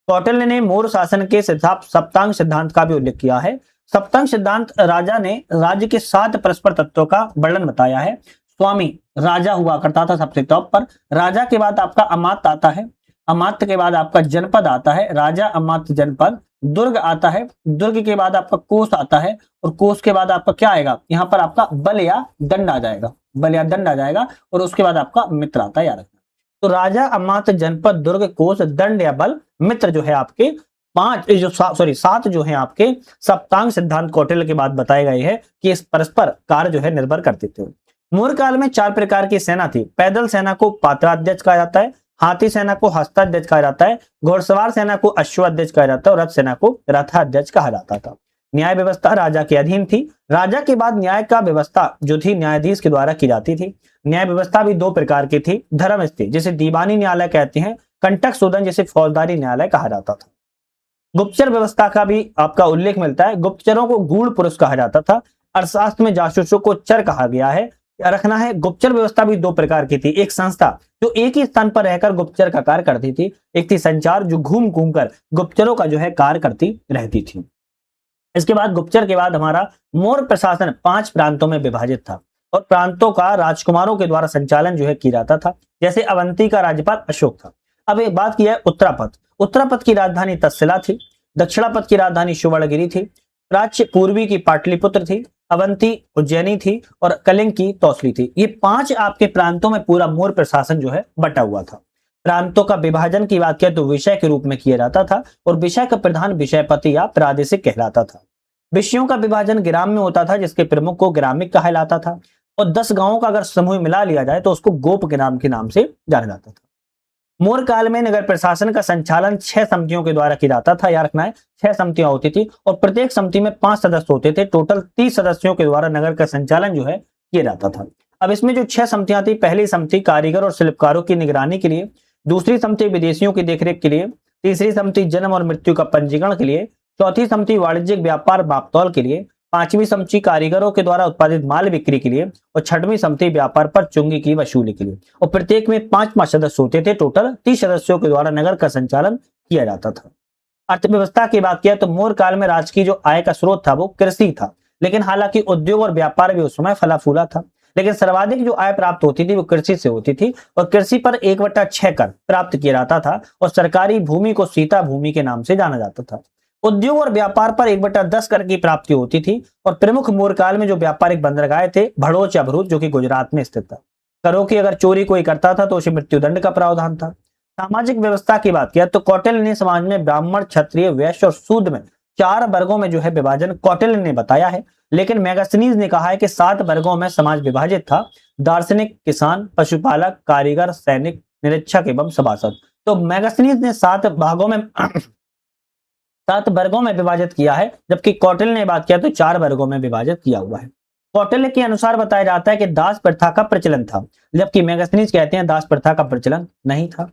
कौटिल्य ने मौर्य शासन के सप्तांग सिद्धांत का भी उल्लेख किया है। सप्तांग सिद्धांत राजा ने राज्य के 7 परस्पर तत्वों का वर्णन बताया है। स्वामी राजा हुआ करता था सबसे टॉप पर, राजा के बाद आपका अमात्य आता है, अमात्य के बाद आपका जनपद आता है, राजा अमात्य जनपद, दुर्ग आता है, दुर्ग के बाद आपका कोष आता है और कोष के बाद आपका क्या आएगा, यहाँ पर आपका बल या दंड आ जाएगा, बल या दंड आ जाएगा और उसके बाद आपका मित्र आता है, याद रखना। तो राजा, अमात्य, जनपद, दुर्ग, कोष, दंड या बल, मित्र जो है आपके 7 जो है आपके सप्तांग सिद्धांत कौटिल्य के बाद बताए गए हैं कि इस परस्पर कार्य जो है निर्भर करते थे। मौर्य काल में 4 प्रकार की सेना थी। पैदल सेना को पात्राध्यक्ष कहा जाता है, हाथी सेना को हस्ताध्यक्ष कहा जाता है, घोड़सवार सेना को अश्वाध्यक्ष कहा जाता है और रथ सेना को रथाध्यक्ष कहा जाता था। न्याय व्यवस्था राजा के अधीन थी। राजा के बाद न्याय का व्यवस्था जो थी न्यायाधीश के द्वारा की जाती थी। न्याय व्यवस्था भी 2 प्रकार की थी, धर्मस्थ जिसे दीवानी न्यायालय कहते हैं, कंटक शोधन जिसे फौजदारी न्यायालय कहा जाता था। गुप्तचर व्यवस्था का भी आपका उल्लेख मिलता है। गुप्तचरों को गूढ़ पुरुष कहा जाता था। अर्थशास्त्र में जासूसों को चर कहा गया है, रखना है। गुप्तचर व्यवस्था भी 2 प्रकार की थी। एक संस्था जो एक ही स्थान पर रहकर गुप्तचर का कार्य करती थी, एक थी संचार जो घूम घूम कर गुप्तचरों का जो है कार्य करती रहती थी। इसके बाद गुप्तचर के बाद हमारा मौर्य प्रशासन 5 प्रांतों में विभाजित था और प्रांतों का राजकुमारों के द्वारा संचालन जो है किया जाता था। जैसे अवंती का राज्यपाल अशोक था। अब एक बात की है उत्तरापथ। उत्तरापथ की राजधानी तक्षशिला थी। दक्षिणापथ की राजधानी सुवर्णगिरी थी। प्राच्य पूर्वी की पाटलिपुत्र थी। अवंती उज्जैनी थी और कलिंग की तौसली थी। ये 5 आपके प्रांतों में पूरा मौर्य प्रशासन जो है बटा हुआ था। प्रांतों का विभाजन की बात किया तो विषय के रूप में किया जाता था और विषय का प्रधान विषयपति या प्रादेशिक कहलाता था। विषयों का विभाजन ग्राम में होता था जिसके प्रमुख को ग्रामिक कहलाता था और 10 गांवों का अगर समूह मिला लिया जाए तो उसको गोप ग्राम के नाम से जाना जाता था। मौर्य काल में नगर प्रशासन का संचालन 6 समितियों के द्वारा किया जाता था। याद रखना है 6 समितियां होती थी और प्रत्येक समिति में 5 सदस्य होते थे। टोटल 30 सदस्यों के द्वारा नगर का संचालन जो है किया जाता था। अब इसमें जो 6 समितियां थी, पहली समिति कारीगर और शिल्पकारों की निगरानी के लिए, दूसरी समिति विदेशियों की देखरेख के लिए, तीसरी समिति जन्म और मृत्यु का पंजीकरण के लिए, चौथी समिति वाणिज्यिक व्यापार मापतौल के लिए, 5वीं समिति कारीगरों के द्वारा उत्पादित माल बिक्री के लिए और 6वीं समिति व्यापार पर चुंगी की वसूली के लिए। और प्रत्येक में 5 सदस्य होते थे। टोटल 30 सदस्यों के द्वारा नगर का संचालन किया जाता था। अर्थव्यवस्था की बात किया तो मौर्य काल में राज्य की जो आय का स्रोत था वो कृषि था, लेकिन हालांकि उद्योग और व्यापार भी उस समय फला फूला था। लेकिन सर्वाधिक जो आय प्राप्त होती थी वो कृषि से होती थी और कृषि पर 1/6 कर प्राप्त किया जाता था और सरकारी भूमि को सीता भूमि के नाम से जाना जाता था। उद्योग और व्यापार पर 1/10 कर की प्राप्ति होती थी और प्रमुख मौर्य काल में जो व्यापारिक बंदरगाह थे भड़ोच या भरूच जो कि गुजरात में स्थित था। करों की अगर चोरी कोई करता था तो उसे मृत्युदंड का प्रावधान था। सामाजिक व्यवस्था की बात किया तो कौटिल्य ने समाज में ब्राह्मण, क्षत्रिय, वैश्य और शूद्र में 4 वर्गों में जो है विभाजन कौटिल्य ने बताया है। लेकिन मैगस्थनीज ने कहा है कि 7 वर्गों में समाज विभाजित था: दार्शनिक, किसान, पशुपालक, कारीगर, सैनिक, निरीक्षक एवं सभासद। तो मैगस्थनीज ने 7 भागों में 7 वर्गों में विभाजित किया है, जबकि कौटिल्य ने बात किया तो 4 वर्गों में विभाजित किया हुआ है। कौटिल्य के अनुसार बताया जाता है कि दास प्रथा का प्रचलन था, जबकि मैगस्थनीज कहते हैं दास प्रथा का प्रचलन नहीं था।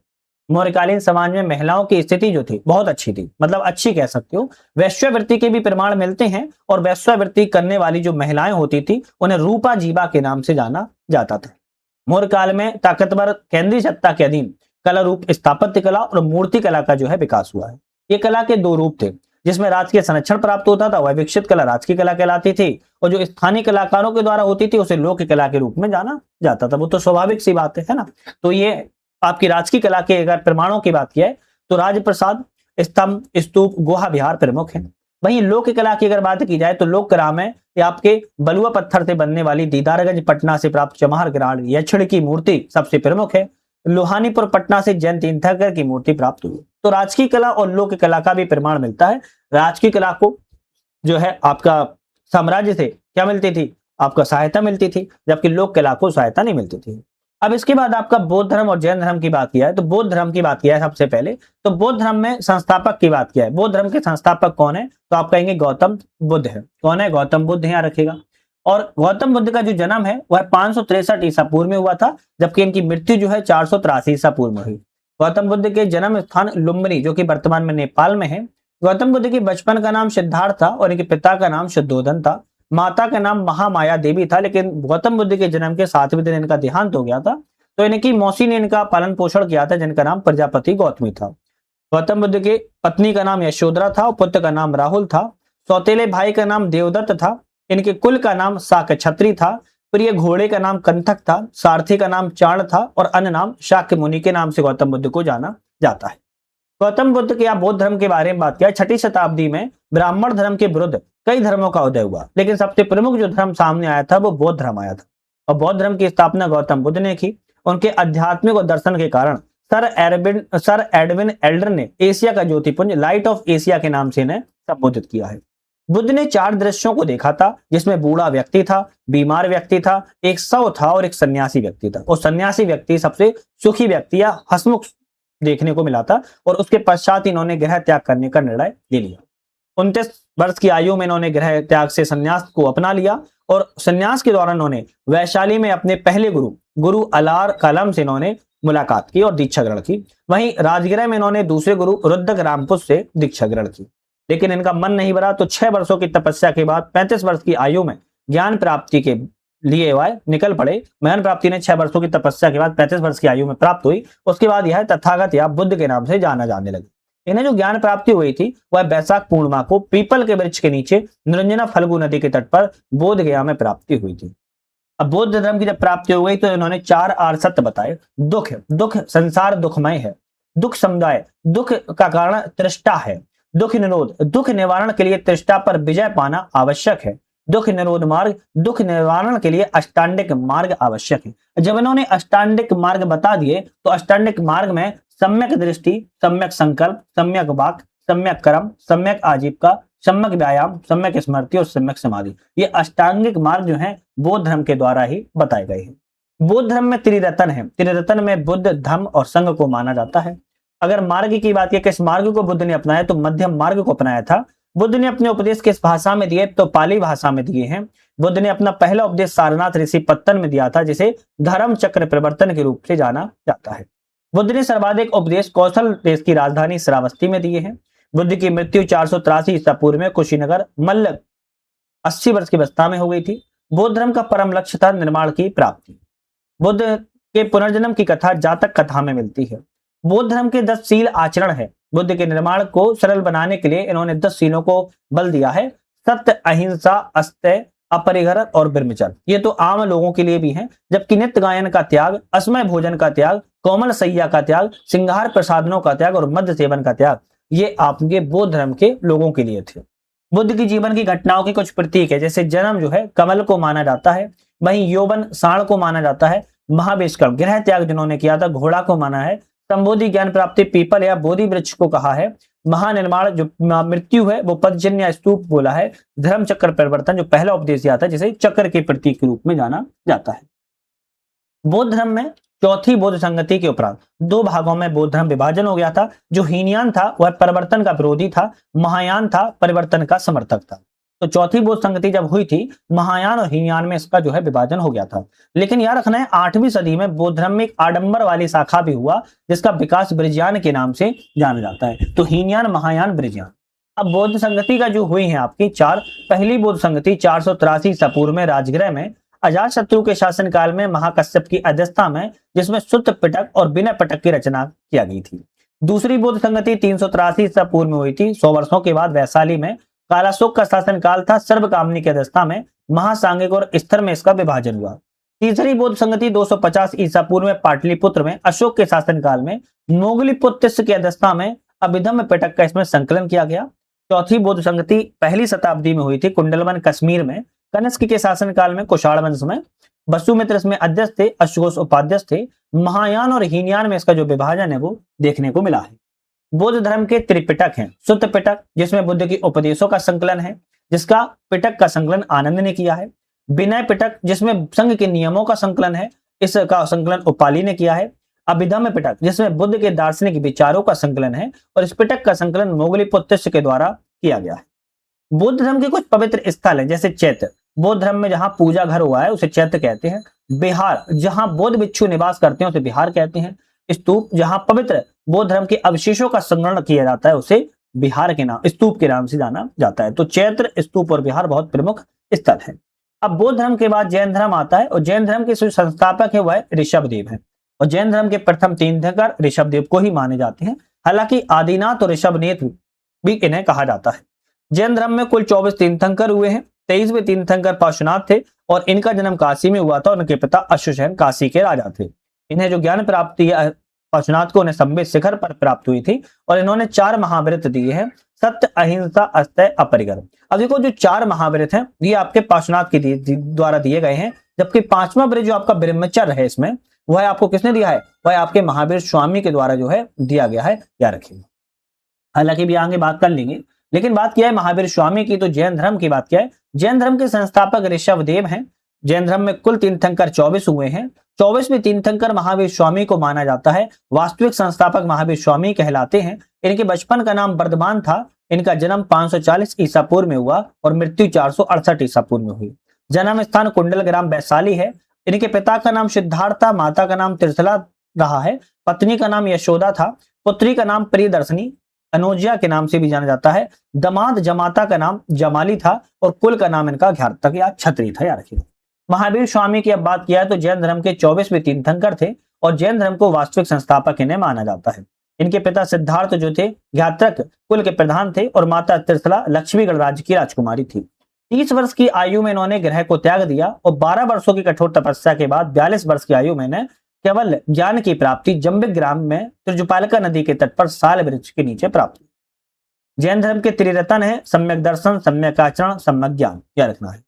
मौर्यकालीन समाज में महिलाओं की स्थिति जो थी बहुत अच्छी थी, मतलब अच्छी कह सकते हो। वैश्यावृत्ति के भी प्रमाण मिलते हैं और वैश्यावृत्ति करने वाली जो महिलाएं होती थी उन्हें रूपा जीवा के नाम से जाना जाता था। मौर्य काल में ताकतवर केंद्रीय सत्ता के अधीन कला रूप स्थापत्य कला और मूर्ति कला का जो है विकास हुआ है। ये कला के 2 रूप थे, जिसमें राजकीय संरक्षण प्राप्त होता था, वह विकसित कला राजकीय कला कहलाती थी और जो स्थानीय कलाकारों के द्वारा होती थी उसे लोक कला के रूप में जाना जाता था। वो तो स्वाभाविक सी बात है ना। तो ये आपकी राजकीय कला के अगर प्रमाणों की बात किया है तो राजप्रसाद, स्तंभ, स्तूप, गुहा विहार प्रमुख है। वहीं लोक कला की अगर बात की जाए तो लोक कला में आपके बलुआ पत्थर से बनने वाली दीदारगंज पटना से प्राप्त चमार ग्राण यक्षिणी की मूर्ति सबसे प्रमुख है। लोहानीपुर पटना से जैन तीर्थंकर की मूर्ति प्राप्त हुई। तो राजकीय कला और लोक कला का भी प्रमाण मिलता है। राजकीय कला को जो है आपका साम्राज्य से क्या मिलती थी, आपका सहायता मिलती थी, जबकि लोक कला को सहायता नहीं मिलती थी। अब इसके बाद आपका बौद्ध धर्म और जैन धर्म की बात किया है तो बौद्ध धर्म की बात किया है सबसे पहले। तो बौद्ध धर्म में संस्थापक की बात किया है। बौद्ध धर्म के संस्थापक कौन है तो आप कहेंगे गौतम बुद्ध है। कौन है? गौतम बुद्ध यहाँ रखेगा। और गौतम बुद्ध का जो जन्म है वह 563 ईसा पूर्व में हुआ था, जबकि इनकी मृत्यु जो है 483 ईसा पूर्व में हुई। गौतम बुद्ध के जन्म स्थान लुम्बिनी जो कि वर्तमान में नेपाल में है। गौतम बुद्ध के बचपन का नाम सिद्धार्थ था और इनके पिता का नाम शुद्धोधन था। माता का नाम महामाया देवी था, लेकिन गौतम बुद्ध के जन्म के 7वें दिन इनका देहांत हो गया था, तो इनकी मौसी ने इनका पालन पोषण किया था, जिनका नाम प्रजापति गौतमी था। गौतम बुद्ध के पत्नी का नाम यशोधरा था और पुत्र का नाम राहुल था। सौतेले भाई का नाम देवदत्त था। इनके कुल का नाम शाक्य छत्री था। प्रिय घोड़े का नाम कंथक था। सारथी का नाम चाण था और अन्य नाम शाक्य मुनि के नाम से गौतम बुद्ध को जाना जाता है। गौतम बुद्ध के आप बौद्ध धर्म के बारे में बात किया। 6ठी शताब्दी में ब्राह्मण धर्म के विरुद्ध कई धर्मों का उदय हुआ, लेकिन सबसे प्रमुख जो धर्म सामने आया था वो बौद्ध धर्म आया था और बौद्ध धर्म की स्थापना गौतम बुद्ध ने की। उनके आध्यात्मिक और दर्शन के कारण सर एडविन एल्डर ने एशिया का ज्योतिपुंज लाइट ऑफ एशिया के नाम से इन्हें संबोधित किया है। बुद्ध ने 4 दृश्यों को देखा था, जिसमें बूढ़ा व्यक्ति था, बीमार व्यक्ति था, एक शव था और एक सन्यासी व्यक्ति था। और सन्यासी व्यक्ति सबसे सुखी व्यक्ति या हसमुख देखने को मिला था और उसके पश्चात इन्होंने गृह त्याग करने का निर्णय ले लिया। 29 वर्ष की आयु में इन्होंने गृह त्याग से संन्यास को अपना लिया और संन्यास के दौरान इन्होंने वैशाली में अपने पहले गुरु अलार कलम से इन्होंने मुलाकात की और दीक्षा ग्रहण की। वहीं राजगृह में इन्होंने दूसरे गुरु रुद्रक रामपुर से दीक्षा ग्रहण की, लेकिन इनका मन नहीं भरा, तो 6 वर्षों की तपस्या के बाद 35 वर्ष की आयु में ज्ञान प्राप्ति के लिए वह निकल पड़े। ज्ञान प्राप्ति ने 6 वर्षों की तपस्या के बाद 35 वर्ष की आयु में प्राप्त हुई। उसके बाद यह तथागत या बुद्ध के नाम से जाना जाने लगे। इन्हें जो ज्ञान प्राप्ति हुई थी वह बैसाख पूर्णिमा को पीपल के वृक्ष के नीचे निरंजना फल्गु नदी के तट पर बोध गया में प्राप्ति हुई थी। अब बौद्ध धर्म की जब प्राप्ति हो गई तो इन्होंने 4 आर्य सत्य बताए। दुख संसार दुखमय है। दुख समुदाय, दुख का कारण तृष्णा है। दुख निरोध, दुख निवारण के लिए तृष्णा पर विजय पाना आवश्यक है। दुख निरोध मार्ग, दुख निवारण के लिए अष्टांगिक मार्ग आवश्यक है। जब इन्होंने अष्टांगिक मार्ग बता दिए तो अष्टांगिक मार्ग में सम्यक दृष्टि, सम्यक संकल्प, सम्यक वाक, सम्यक कर्म, सम्यक आजीविका, सम्यक व्यायाम, सम्यक स्मृति और सम्यक समाधि, ये अष्टांगिक मार्ग जो है बौद्ध धर्म के द्वारा ही बताए गए हैं। बौद्ध धर्म में त्रिरत्न है। त्रिरत्न में बुद्ध, धम्म और संघ को माना जाता है। अगर मार्ग की बात की किस मार्ग को बुद्ध ने अपनाया तो मध्यम मार्ग को अपनाया था। बुद्ध ने अपने उपदेश किस भाषा में दिए तो पाली भाषा में दिए हैं। बुद्ध ने अपना पहला उपदेश सारनाथ ऋषि पत्तन में दिया था, जिसे धर्म चक्र प्रवर्तन के रूप से जाना जाता है। बुद्ध ने सर्वाधिक उपदेश कौशल देश की राजधानी श्रावस्ती में दिए हैं। बुद्ध की मृत्यु 483 ईसा पूर्व में कुशीनगर मल्ल 80 वर्ष की अवस्था में हो गई थी। बौद्ध धर्म का परम लक्ष्य था निर्माण की प्राप्ति। बुद्ध के पुनर्जन्म की कथा जातक कथा में मिलती है। बौद्ध धर्म के 10 शील आचरण है। बुद्ध के निर्माण को सरल बनाने के लिए इन्होंने 10 शीलों को बल दिया है। सत्य, अहिंसा, अस्तेय, अपरिग्रह और ब्रह्मचर्य, ये तो आम लोगों के लिए भी हैं। जबकि नित्य गायन का त्याग, असमय भोजन का त्याग, कोमल सैया का त्याग, सिंगार प्रसादनों का त्याग और मद्य सेवन का त्याग, ये आपके बौद्ध धर्म के लोगों के लिए थे। बुद्ध की जीवन की घटनाओं की कुछ प्रतीक है, जैसे जन्म जो है कमल को माना जाता है, वहीं यौवन साण को माना जाता है, महाविष्कर्म गृह त्याग जिन्होंने किया था घोड़ा को माना है, संबोधि ज्ञान प्राप्ति पीपल या बोधि वृक्ष को कहा है, महानिर्माण जो मृत्यु है वो पदचिन्ह या स्तूप बोला है, धर्म चक्र परिवर्तन जो पहला उपदेश आता है जिसे चक्र के प्रतीक के रूप में जाना जाता है। बौद्ध धर्म में चौथी बौद्ध संगति के उपरांत दो भागों में बौद्ध धर्म विभाजन हो गया था। जो हीनयान था वह परिवर्तन का विरोधी था, महायान था परिवर्तन का समर्थक था। तो चौथी बौद्ध संगति जब हुई थी, महायान और हीनयान में इसका जो है विभाजन हो गया था। लेकिन याद रखना है 8वीं सदी में बौद्ध धर्म में एक आडंबर वाली शाखा भी हुआ जिसका विकास ब्रजयान के नाम से जाना जाता है। तो हीनयान, महायान, ब्रजयान। अब बौद्ध संगति का जो हुई है आपकी चार, पहली बौद्ध संगति 483 ईसा पूर्व में राजगृह में अजात शत्रु के शासन काल में महाकश्यप की अध्यक्षता में, जिसमें सुत्त पिटक और विनय पिटक की रचना किया गई थी। दूसरी बौद्ध संगति 383 ईसा पूर्व में हुई थी। 100 वर्षों के बाद वैशाली में कालाशोक का शासन काल था। सर्वकामनी की अध्यक्षता में महासांगिक और स्तर में इसका विभाजन हुआ। तीसरी बौद्ध संगति 250 ईसा पूर्व में पाटलिपुत्र में अशोक के शासन काल में मोगलीपुत्र की अध्यक्षता में अभिधम्म पिटक का इसमें संकलन किया गया। चौथी बौद्ध संगति पहली शताब्दी में हुई थी कुंडलवन कश्मीर में कनिष्क के शासन काल में कुषाण वंश में। वसुमित्र इसमें अध्यक्ष थे, अश्वघोष उपाध्यक्ष थे। महायान और हीनयान में इसका जो विभाजन है वो देखने को मिला है। बौद्ध धर्म के त्रिपिटक हैं। सुत्त पिटक जिसमें बुद्ध के उपदेशों का संकलन है, जिसका पिटक का संकलन आनंद ने किया है। विनय पिटक जिसमें संघ के नियमों का संकलन है, इसका संकलन उपाली ने किया है। अभिधम्म पिटक जिसमें बुद्ध के दार्शनिक विचारों का संकलन है और इस पिटक का संकलन मोगलीपुत्र के द्वारा किया गया है। बौद्ध धर्म के कुछ पवित्र स्थल हैं, जैसे चैत्य। बौद्ध धर्म में जहां पूजा घर हुआ है उसे चैत्य कहते हैं। बिहार जहां बौद्ध भिक्षु निवास करते हैं उसे बिहार कहते हैं। स्तूप जहां पवित्र बौद्ध धर्म के अवशेषों का संग्रहण किया जाता है उसे बिहार के नाम, स्तूप के नाम से जाना जाता है। तो चैत्र, स्तूप और बिहार बहुत प्रमुख स्थल है। अब बौद्ध धर्म के बाद जैन धर्म आता है और जैन धर्म के जो संस्थापक है वह ऋषभदेव है और जैन धर्म के प्रथम तीर्थंकर ऋषभदेव को ही माने जाते हैं। हालांकि आदिनाथ और ऋषभनेत्र भी इन्हें कहा जाता है। जैन धर्म में कुल 24 तीर्थंकर हुए हैं। 23वें तीर्थंकर पार्श्वनाथ थे और इनका जन्म काशी में हुआ था और उनके पिता अश्वसेन काशी के राजा थे। इन्हें जो ज्ञान प्राप्ति है पार्श्वनाथ को उन्हें संबित शिखर पर प्राप्त हुई थी और इन्होंने 4 महाव्रत दिए हैं, सत्य, अहिंसा, अस्तय, अपरिग्रह। अब देखो जो 4 महाव्रत हैं ये आपके पार्श्वनाथ के द्वारा दिए गए हैं, जबकि 5वां व्रत जो आपका ब्रह्मचर्य है इसमें वह आपको किसने दिया है, वह आपके महावीर स्वामी के द्वारा जो है दिया गया है, याद रखिएगा। हालांकि भी आगे बात कर लेंगे, लेकिन बात किया है महावीर स्वामी की, तो जैन धर्म की बात किया है। जैन धर्म के संस्थापक ऋषभदेव हैं। जैन धर्म में कुल तीर्थंकर 24 हुए हैं। 24वें तीर्थंकर महावीर स्वामी को माना जाता है। वास्तविक संस्थापक महावीर स्वामी कहलाते हैं। इनके बचपन का नाम वर्धमान था। इनका जन्म 540 ईसा पूर्व में हुआ और मृत्यु 468 ईसा पूर्व में हुई। जन्म स्थान कुंडल ग्राम वैशाली है। इनके पिता का नाम सिद्धार्थ था, माता का नाम त्रिशला रहा है, पत्नी का नाम यशोदा था, पुत्री का नाम प्रियदर्शनी अनोजिया के नाम से भी जाना जाता है, दमाद जमाता का नाम जमाली था और कुल का नाम इनका घातक या छत्री था, याद रखिएगा। महावीर स्वामी की अब बात किया है तो जैन धर्म के 24वें तीर्थंकर थे और जैन धर्म को वास्तविक संस्थापक इन्हें माना जाता है। इनके पिता सिद्धार्थ जो थे घातक कुल के प्रधान थे और माता त्रिशला लक्ष्मीगढ़ राज्य की राजकुमारी थी। 30 वर्ष की आयु में इन्होंने ग्रह को त्याग दिया और 12 वर्षों की कठोर तपस्या के बाद 42 वर्ष की आयु में केवल ज्ञान की प्राप्ति जम्बिक ग्राम में त्रिजुपालिका नदी के तट पर साल वृक्ष के नीचे प्राप्त हुई। जैन धर्म के त्रिरत्न है सम्यक दर्शन, सम्यक आचरण, सम्यक ज्ञान, यह रखना है।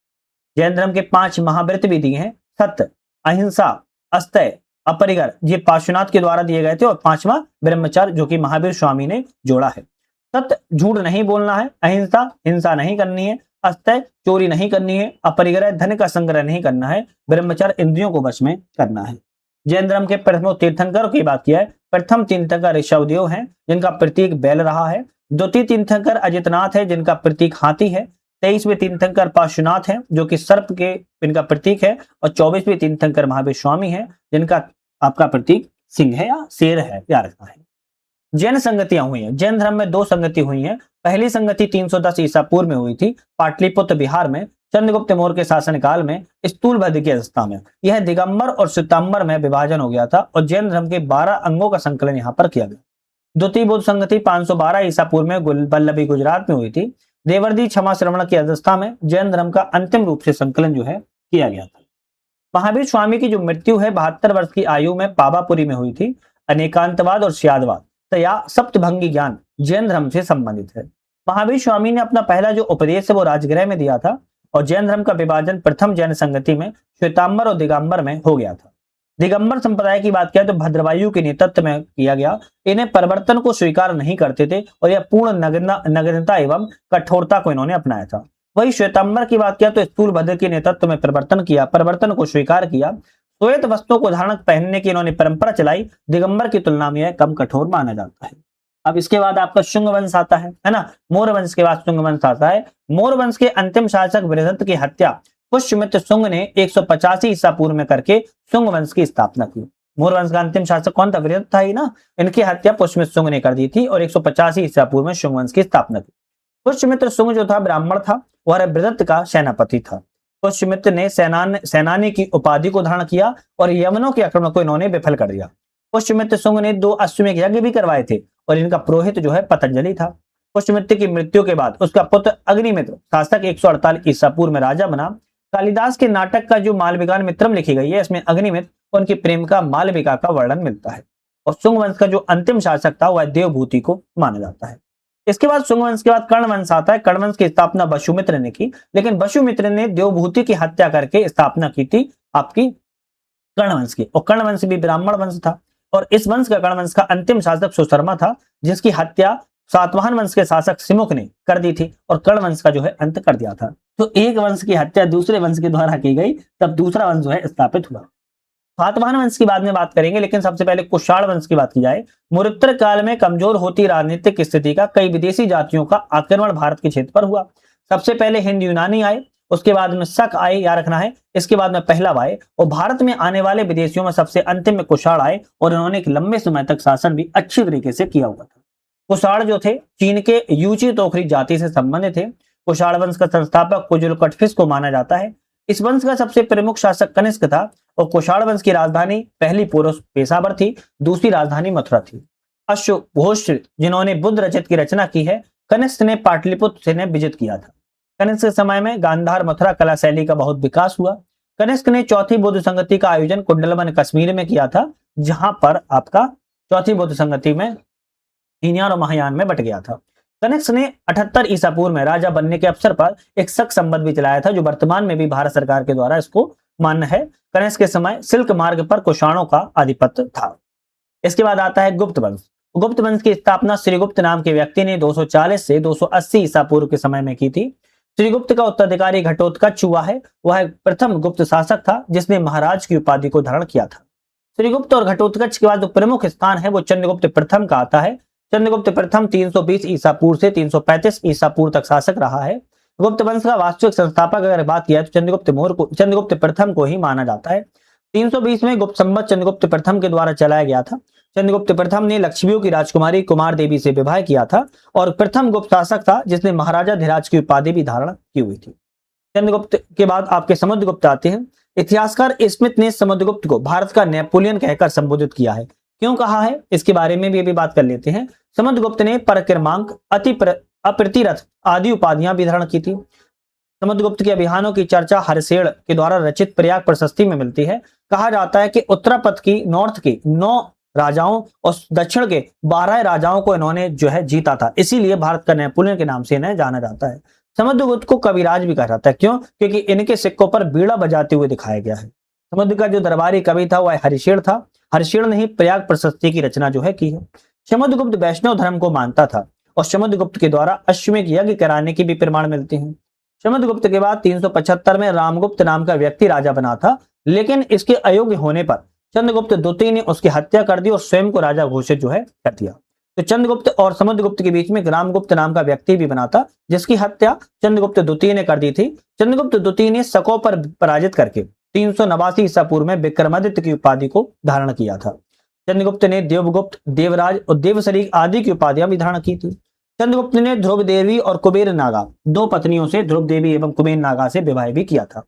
जैन धर्म के 5 महाव्रत भी दिए हैं, सत्य, अहिंसा, अस्तय, अपरिग्रह, ये पार्श्वनाथ के द्वारा दिए गए थे और 5वां ब्रह्मचर्य जो कि महावीर स्वामी ने जोड़ा है। सत्य, झूठ नहीं बोलना है, अहिंसा, हिंसा नहीं करनी है, अस्तय, चोरी नहीं करनी है, अपरिग्रह, धन का संग्रह नहीं करना है, ब्रह्मचर्य, इंद्रियों को वश में करना है। जैन धर्म के प्रथम तीर्थंकर की बात किया है। प्रथम तीर्थंकर ऋषभदेव हैं जिनका प्रतीक बैल रहा है। द्वितीय तीर्थंकर अजितनाथ है जिनका प्रतीक हाथी है। 23वें तीर्थंकर पार्श्वनाथ हैं जो कि सर्प के इनका प्रतीक है और 24वें तीर्थंकर महावीर स्वामी है जिनका आपका प्रतीक सिंह है या शेर है, याद रखना है। जैन संगतियां हुई हैं। जैन धर्म में 2 संगति हुई हैं। पहली संगति 310 ईसा पूर्व में हुई थी पाटलिपुत्र बिहार में चंद्रगुप्त मौर्य के शासनकाल में स्थूलभद्र की अवस्था में। यह दिगंबर और श्वेतांबर में विभाजन हो गया था और जैन धर्म के 12 अंगों का संकलन यहाँ पर किया गया। द्वितीय बौद्ध संगति 512 ईसा पूर्व में वल्लभी गुजरात में हुई थी। देवर्दी क्षमा श्रवण की अवस्था में जैन धर्म का अंतिम रूप से संकलन जो है किया गया था। महावीर स्वामी की जो मृत्यु है 72 वर्ष की आयु में पावापुरी में हुई थी। अनेकांतवाद और स्यादवाद तया सप्तभंगी ज्ञान जैन धर्म से संबंधित है। महावीर स्वामी ने अपना पहला जो उपदेश है वो राजगृह में दिया था और जैन धर्म का विभाजन प्रथम जैन संगति में श्वेतांबर और दिगंबर में हो गया था। दिगंबर संप्रदाय की बात किया तो भद्रवायु के नेतृत्व में किया गया। इन्हें परिवर्तन को स्वीकार नहीं करते थे और यह पूर्ण नग्नता एवं कठोरता को इन्होंने अपनाया था। वही श्वेतांबर की बात किया तो स्थूलभद्र के नेतृत्व में परिवर्तन को स्वीकार किया। श्वेत वस्त्रों को धारण पहनने की इन्होंने परंपरा चलाई। दिगंबर की तुलना में यह कम कठोर माना जाता है। अब इसके बाद आपका शुंग वंश आता है ना। मौर्य वंश के बाद शुंग वंश आता है। मौर्य वंश के अंतिम शासक बृहदत्त की हत्या पुष्यमित्र शुंग ने 185 ईसा पूर्व में करके शुंग वंश की स्थापना की। मौर्य वंश का अंतिम शासक कौन था? बृहदत्त था ही ना। इनकी हत्या पुष्यमित्र शुंग ने कर दी थी और 185 ईसा पूर्व में शुंग वंश की स्थापना की। पुष्यमित्र शुंग जो था ब्राह्मण था, वह बृहदत्त का सेनापति था। पुष्यमित्र ने सेनानी की उपाधि को धारण किया और यवनों के आक्रमण को इन्होंने विफल कर दिया। पुष्यमित्र शुंग ने 2 अश्वमेध यज्ञ भी करवाए थे और इनका पुरोहित जो है पतंजलि था। पुष्यमित्र की मृत्यु के बाद उसका पुत्र अग्निमित्र शासक 148 ईसा पूर्व में राजा बना। कालिदास के नाटक का जो मालविका मित्रम लिखी गई है, इसमें अग्निमित्र और उनकी प्रेमिका मालविका का वर्णन मिलता है। और शुंग वंश का जो अंतिम शासक था वह देवभूति को माना जाता है। इसके बाद शुंग वंश के बाद कर्ण वंश आता है। कर्ण वंश की स्थापना वसुमित्र ने की, लेकिन वसुमित्र ने देवभूति की हत्या करके स्थापना की थी आपकी कर्ण वंश की। और कर्ण वंश भी ब्राह्मण वंश था और इस वंश का कर्ण वंश का अंतिम शासक सुशर्मा था, जिसकी हत्या सातवाहन वंश के शासक सिमुक ने कर दी थी और कर्ण वंश का जो है अंत कर दिया था। तो एक वंश की हत्या दूसरे वंश के द्वारा की गई, तब दूसरा वंश जो है स्थापित हुआ। सातवाहन वंश की बाद में बात करेंगे, लेकिन सबसे पहले कुषाण वंश की बात की जाए। मरुत्तर काल में कमजोर होती राजनीतिक स्थिति का कई विदेशी जातियों का आक्रमण भारत के क्षेत्र पर हुआ। सबसे पहले हिंद यूनानी आए, उसके बाद में शक आए, याद रखना है। इसके बाद में पहलव आए और भारत में आने वाले विदेशियों में सबसे अंतिम में कुषाण आए और इन्होंने एक लंबे समय तक शासन भी अच्छी तरीके से किया हुआ था। कुषाण जो थे चीन के यूची तोखरी जाति से संबंधित थे। कुषाण वंश का संस्थापक कुजुलकटफिस को माना जाता है। इस वंश का सबसे प्रमुख शासक कनिष्क था और कुषाण वंश की राजधानी पहली पेशावर थी, दूसरी राजधानी मथुरा थी। अश्वघोष जिन्होंने बुद्ध रचित की रचना की है, कनिष्क ने पाटलिपुत्र से विजित किया था। कनिष्क के समय में गांधार मथुरा कला शैली का बहुत विकास हुआ। कनिष्क ने चौथी बौद्ध संगति का आयोजन कुंडलवन कश्मीर में किया था, जहां पर आपका चौथी बौद्ध संगति में हीनयान और महायान में बट गया था। कनिष्क ने 78 ईसा पूर्व में राजा बनने के अवसर पर एक शक संबंध भी चलाया था, जो वर्तमान में भी भारत सरकार के द्वारा इसको मान्य है। कनिष्क के समय सिल्क मार्ग पर कुषाणों का आधिपत्य था। इसके बाद आता है गुप्त वंश। गुप्त वंश की स्थापना श्रीगुप्त नाम के व्यक्ति ने 240 से 280 ईसा पूर्व के समय में की थी। श्रीगुप्त का उत्तराधिकारी घटोत्कच हुआ है, वह प्रथम गुप्त शासक था जिसने महाराज की उपाधि को धारण किया था। श्रीगुप्त और घटोत्कच के बाद जो प्रमुख स्थान है वो चंद्रगुप्त प्रथम का आता है। चंद्रगुप्त प्रथम 320 ईसा पूर्व से 335 ईसा पूर्व तक शासक रहा है। गुप्त वंश का वास्तविक संस्थापक अगर बात किया तो चंद्रगुप्त प्रथम को ही माना जाता है। 320 में गुप्त संवत चंद्रगुप्त प्रथम के द्वारा चलाया गया था। चंद्रगुप्त प्रथम ने लक्ष्मियों की राजकुमारी कुमार देवी से विवाह किया था और प्रथम गुप्त शासक था जिसने महाराजा धीराज की उपाधि भी धारण की हुई थी। चंद्रगुप्त के बाद आपके समुद्रगुप्त आते हैं। इतिहासकार स्मिथ ने समुद्रगुप्त को भारत का नेपोलियन कहकर संबोधित किया है। क्यों कहा है इसके बारे में भी अभी बात कर लेते हैं। समुद्रगुप्त ने परक्रमांक, अप्रतिरथ आदि उपाधियां भी धारण की थी। समुद्रगुप्त के अभियानों की चर्चा हरसेड़ के द्वारा रचित प्रयाग प्रशस्ति में मिलती है। कहा जाता है कि उत्तरापथ की नॉर्थ के 9 राजाओं और दक्षिण के 12 राजाओं को इन्होंने जो है जीता था, इसीलिए भारत का नेपोलियन के नाम से इन्हें जाना जाता है। समुद्रगुप्त को कविराज भी कहा जाता है। क्यों? क्योंकि इनके सिक्कों पर बीड़ा बजाते हुए दिखाया गया है। समुद्र का जो दरबारी कवि था वह हरिशेड़ था। हरिशेड़ ने ही प्रयाग प्रशस्ति की रचना जो है की है। समुद्रगुप्त वैष्णव धर्म को मानता था और समुद्रगुप्त के द्वारा अश्वमेध यज्ञ कराने की भी प्रमाण मिलते हैं। समुद्रगुप्त के बाद 375 में रामगुप्त नाम का व्यक्ति राजा बना था, लेकिन इसके अयोग्य होने पर चंद्रगुप्त द्वितीय ने उसकी हत्या कर दी और स्वयं को राजा घोषित जो है कर दिया। तो चंद्रगुप्त और समुद्रगुप्त के बीच में रामगुप्त नाम का व्यक्ति भी बना था, जिसकी हत्या चंद्रगुप्त द्वितीय ने कर दी थी। चंद्रगुप्त द्वितीय ने शकों पर पराजित करके 389 ईसा पूर्व में विक्रमादित्य की उपाधि को धारण किया था। चंद्रगुप्त ने देवगुप्त, देवराज और देवशरीक आदि की उपाधियां भी धारण की थी। चंद्रगुप्त ने ध्रुव देवी और कुबेर नागा 2 पत्नियों से, ध्रुव देवी एवं कुबेर नागा से विवाह भी किया था।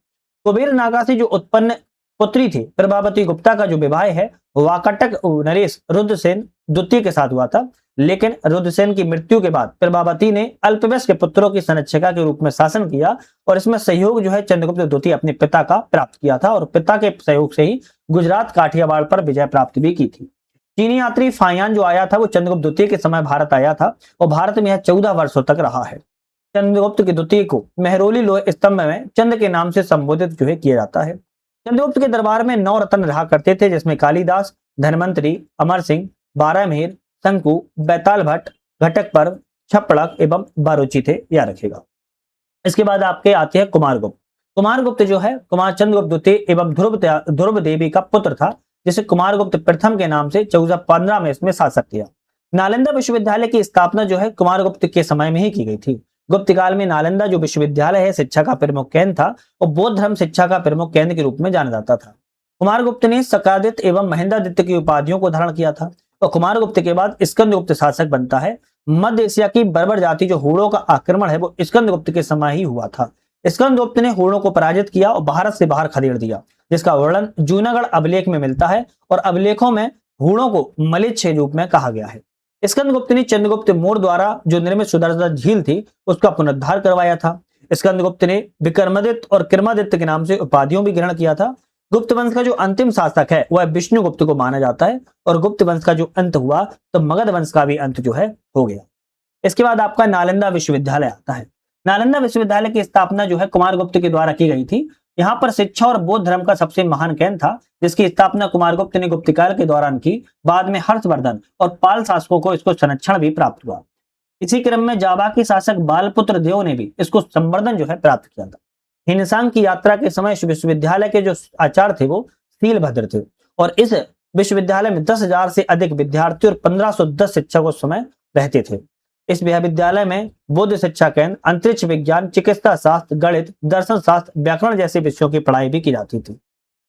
कुबेर नागा से जो उत्पन्न पुत्री थी प्रभावती गुप्ता का जो विवाह है वाकाटक नरेश रुद्रसेन द्वितीय के साथ हुआ था, लेकिन रुद्रसेन की मृत्यु के बाद प्रभावती ने अल्पवयस्क के पुत्रों की संरक्षिका के रूप में शासन किया और इसमें सहयोग जो है चंद्रगुप्त द्वितीय अपने पिता का प्राप्त किया था और पिता के सहयोग से ही गुजरात काठियावाड़ पर विजय प्राप्त भी की थी। चीनी यात्री फायान जो आया था वो चंद्रगुप्त द्वितीय के समय भारत आया था और भारत में यह 14 वर्षों तक रहा है। चंद्रगुप्त के द्वितीय को मेहरौली लोह स्तंभ में चंद्र के नाम से संबोधित जो है किया जाता है। चंद्रगुप्त के दरबार में 9 रत्न रहा करते थे, जिसमें कालिदास, धनवंतरी, अमर सिंह, बारहमीर, शंकु, बैताल भट्ट, घटक पर्व, छप्पड़क एवं बारोची थे, याद रखेगा। इसके बाद आपके आते हैं कुमारगुप्त। कुमारगुप्त जो है कुमार चंद्रगुप्त द्वितीय एवं ध्रुव देवी का पुत्र था, जिसे कुमारगुप्त प्रथम के नाम से 1415 में इसमें शासक किया। नालंदा विश्वविद्यालय की स्थापना जो है कुमारगुप्त के समय में ही की गई थी। गुप्त काल में नालंदा जो विश्वविद्यालय है शिक्षा का प्रमुख केंद्र था और बौद्ध धर्म शिक्षा का प्रमुख केंद्र के रूप में जाना जाता था। कुमारगुप्त ने शकादित्य एवं महेंद्रादित्य की उपाधियों को धारण किया था और कुमारगुप्त के बाद स्कंदगुप्त शासक बनता है। मध्य एशिया की बर्बर जाति जो हूणों का आक्रमण है वो स्कंदगुप्त के समय ही हुआ था। स्कंदगुप्त ने हूणों को पराजित किया और भारत से बाहर खदेड़ दिया, जिसका वर्णन जूनागढ़ अभिलेख में मिलता है और अभिलेखों में हूणों को मलिच्छ के रूप में कहा गया है। स्कंदगुप्त ने चंद्रगुप्त मौर्य द्वारा जो निर्मित सुदर्शना झील थी उसका पुनरुद्धार करवाया था। स्कंदगुप्त ने विक्रमादित्य और कृमादित्य के नाम से उपाधियों भी ग्रहण किया था। गुप्त वंश का जो अंतिम शासक है वह विष्णुगुप्त को माना जाता है और गुप्त वंश का जो अंत हुआ तो मगध वंश का भी अंत जो है हो गया। इसके बाद आपका नालंदा विश्वविद्यालय आता है। नालंदा विश्वविद्यालय की स्थापना जो है कुमारगुप्त के द्वारा की गई थी। यहाँ पर शिक्षा और बौद्ध धर्म का सबसे महान केंद्र था, जिसकी स्थापना कुमारगुप्त ने गुप्त काल के दौरान की। बाद में हर्षवर्धन और पाल शासकों को इसको संरक्षण भी प्राप्त हुआ। इसी क्रम में जावा के शासक बालपुत्र देव ने भी इसको संवर्धन जो है प्राप्त किया था। हिनसांग की यात्रा के समय विश्वविद्यालय के जो आचार्य थे वो शीलभद्र थे और इस विश्वविद्यालय में 10,000 से अधिक विद्यार्थी और 1510 शिक्षक उस समय रहते थे। इस विश्वविद्यालय में बौद्ध शिक्षा केंद्र, अंतरिक्ष विज्ञान, चिकित्सा शास्त्र, गणित, दर्शन शास्त्र, व्याकरण जैसे विषयों की पढ़ाई भी की जाती थी।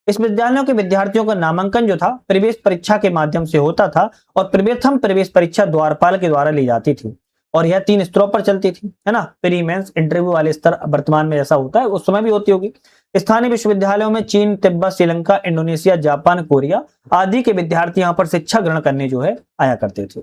इस विद्यालयों के विद्यार्थियों का नामांकन जो था प्रवेश परीक्षा के माध्यम से होता था और प्रथम प्रवेश परीक्षा द्वारपाल के द्वारा ली जाती थी और यह 3 स्तरों पर चलती थी, है ना। प्री मेंस इंटरव्यू वाले स्तर वर्तमान में जैसा होता है उस समय भी होती होगी। स्थानीय विश्वविद्यालयों में चीन, Tibet, Sri Lanka, Indonesia, Japan, Korea आदि के विद्यार्थी यहाँ पर शिक्षा ग्रहण करने जो है आया करते थे।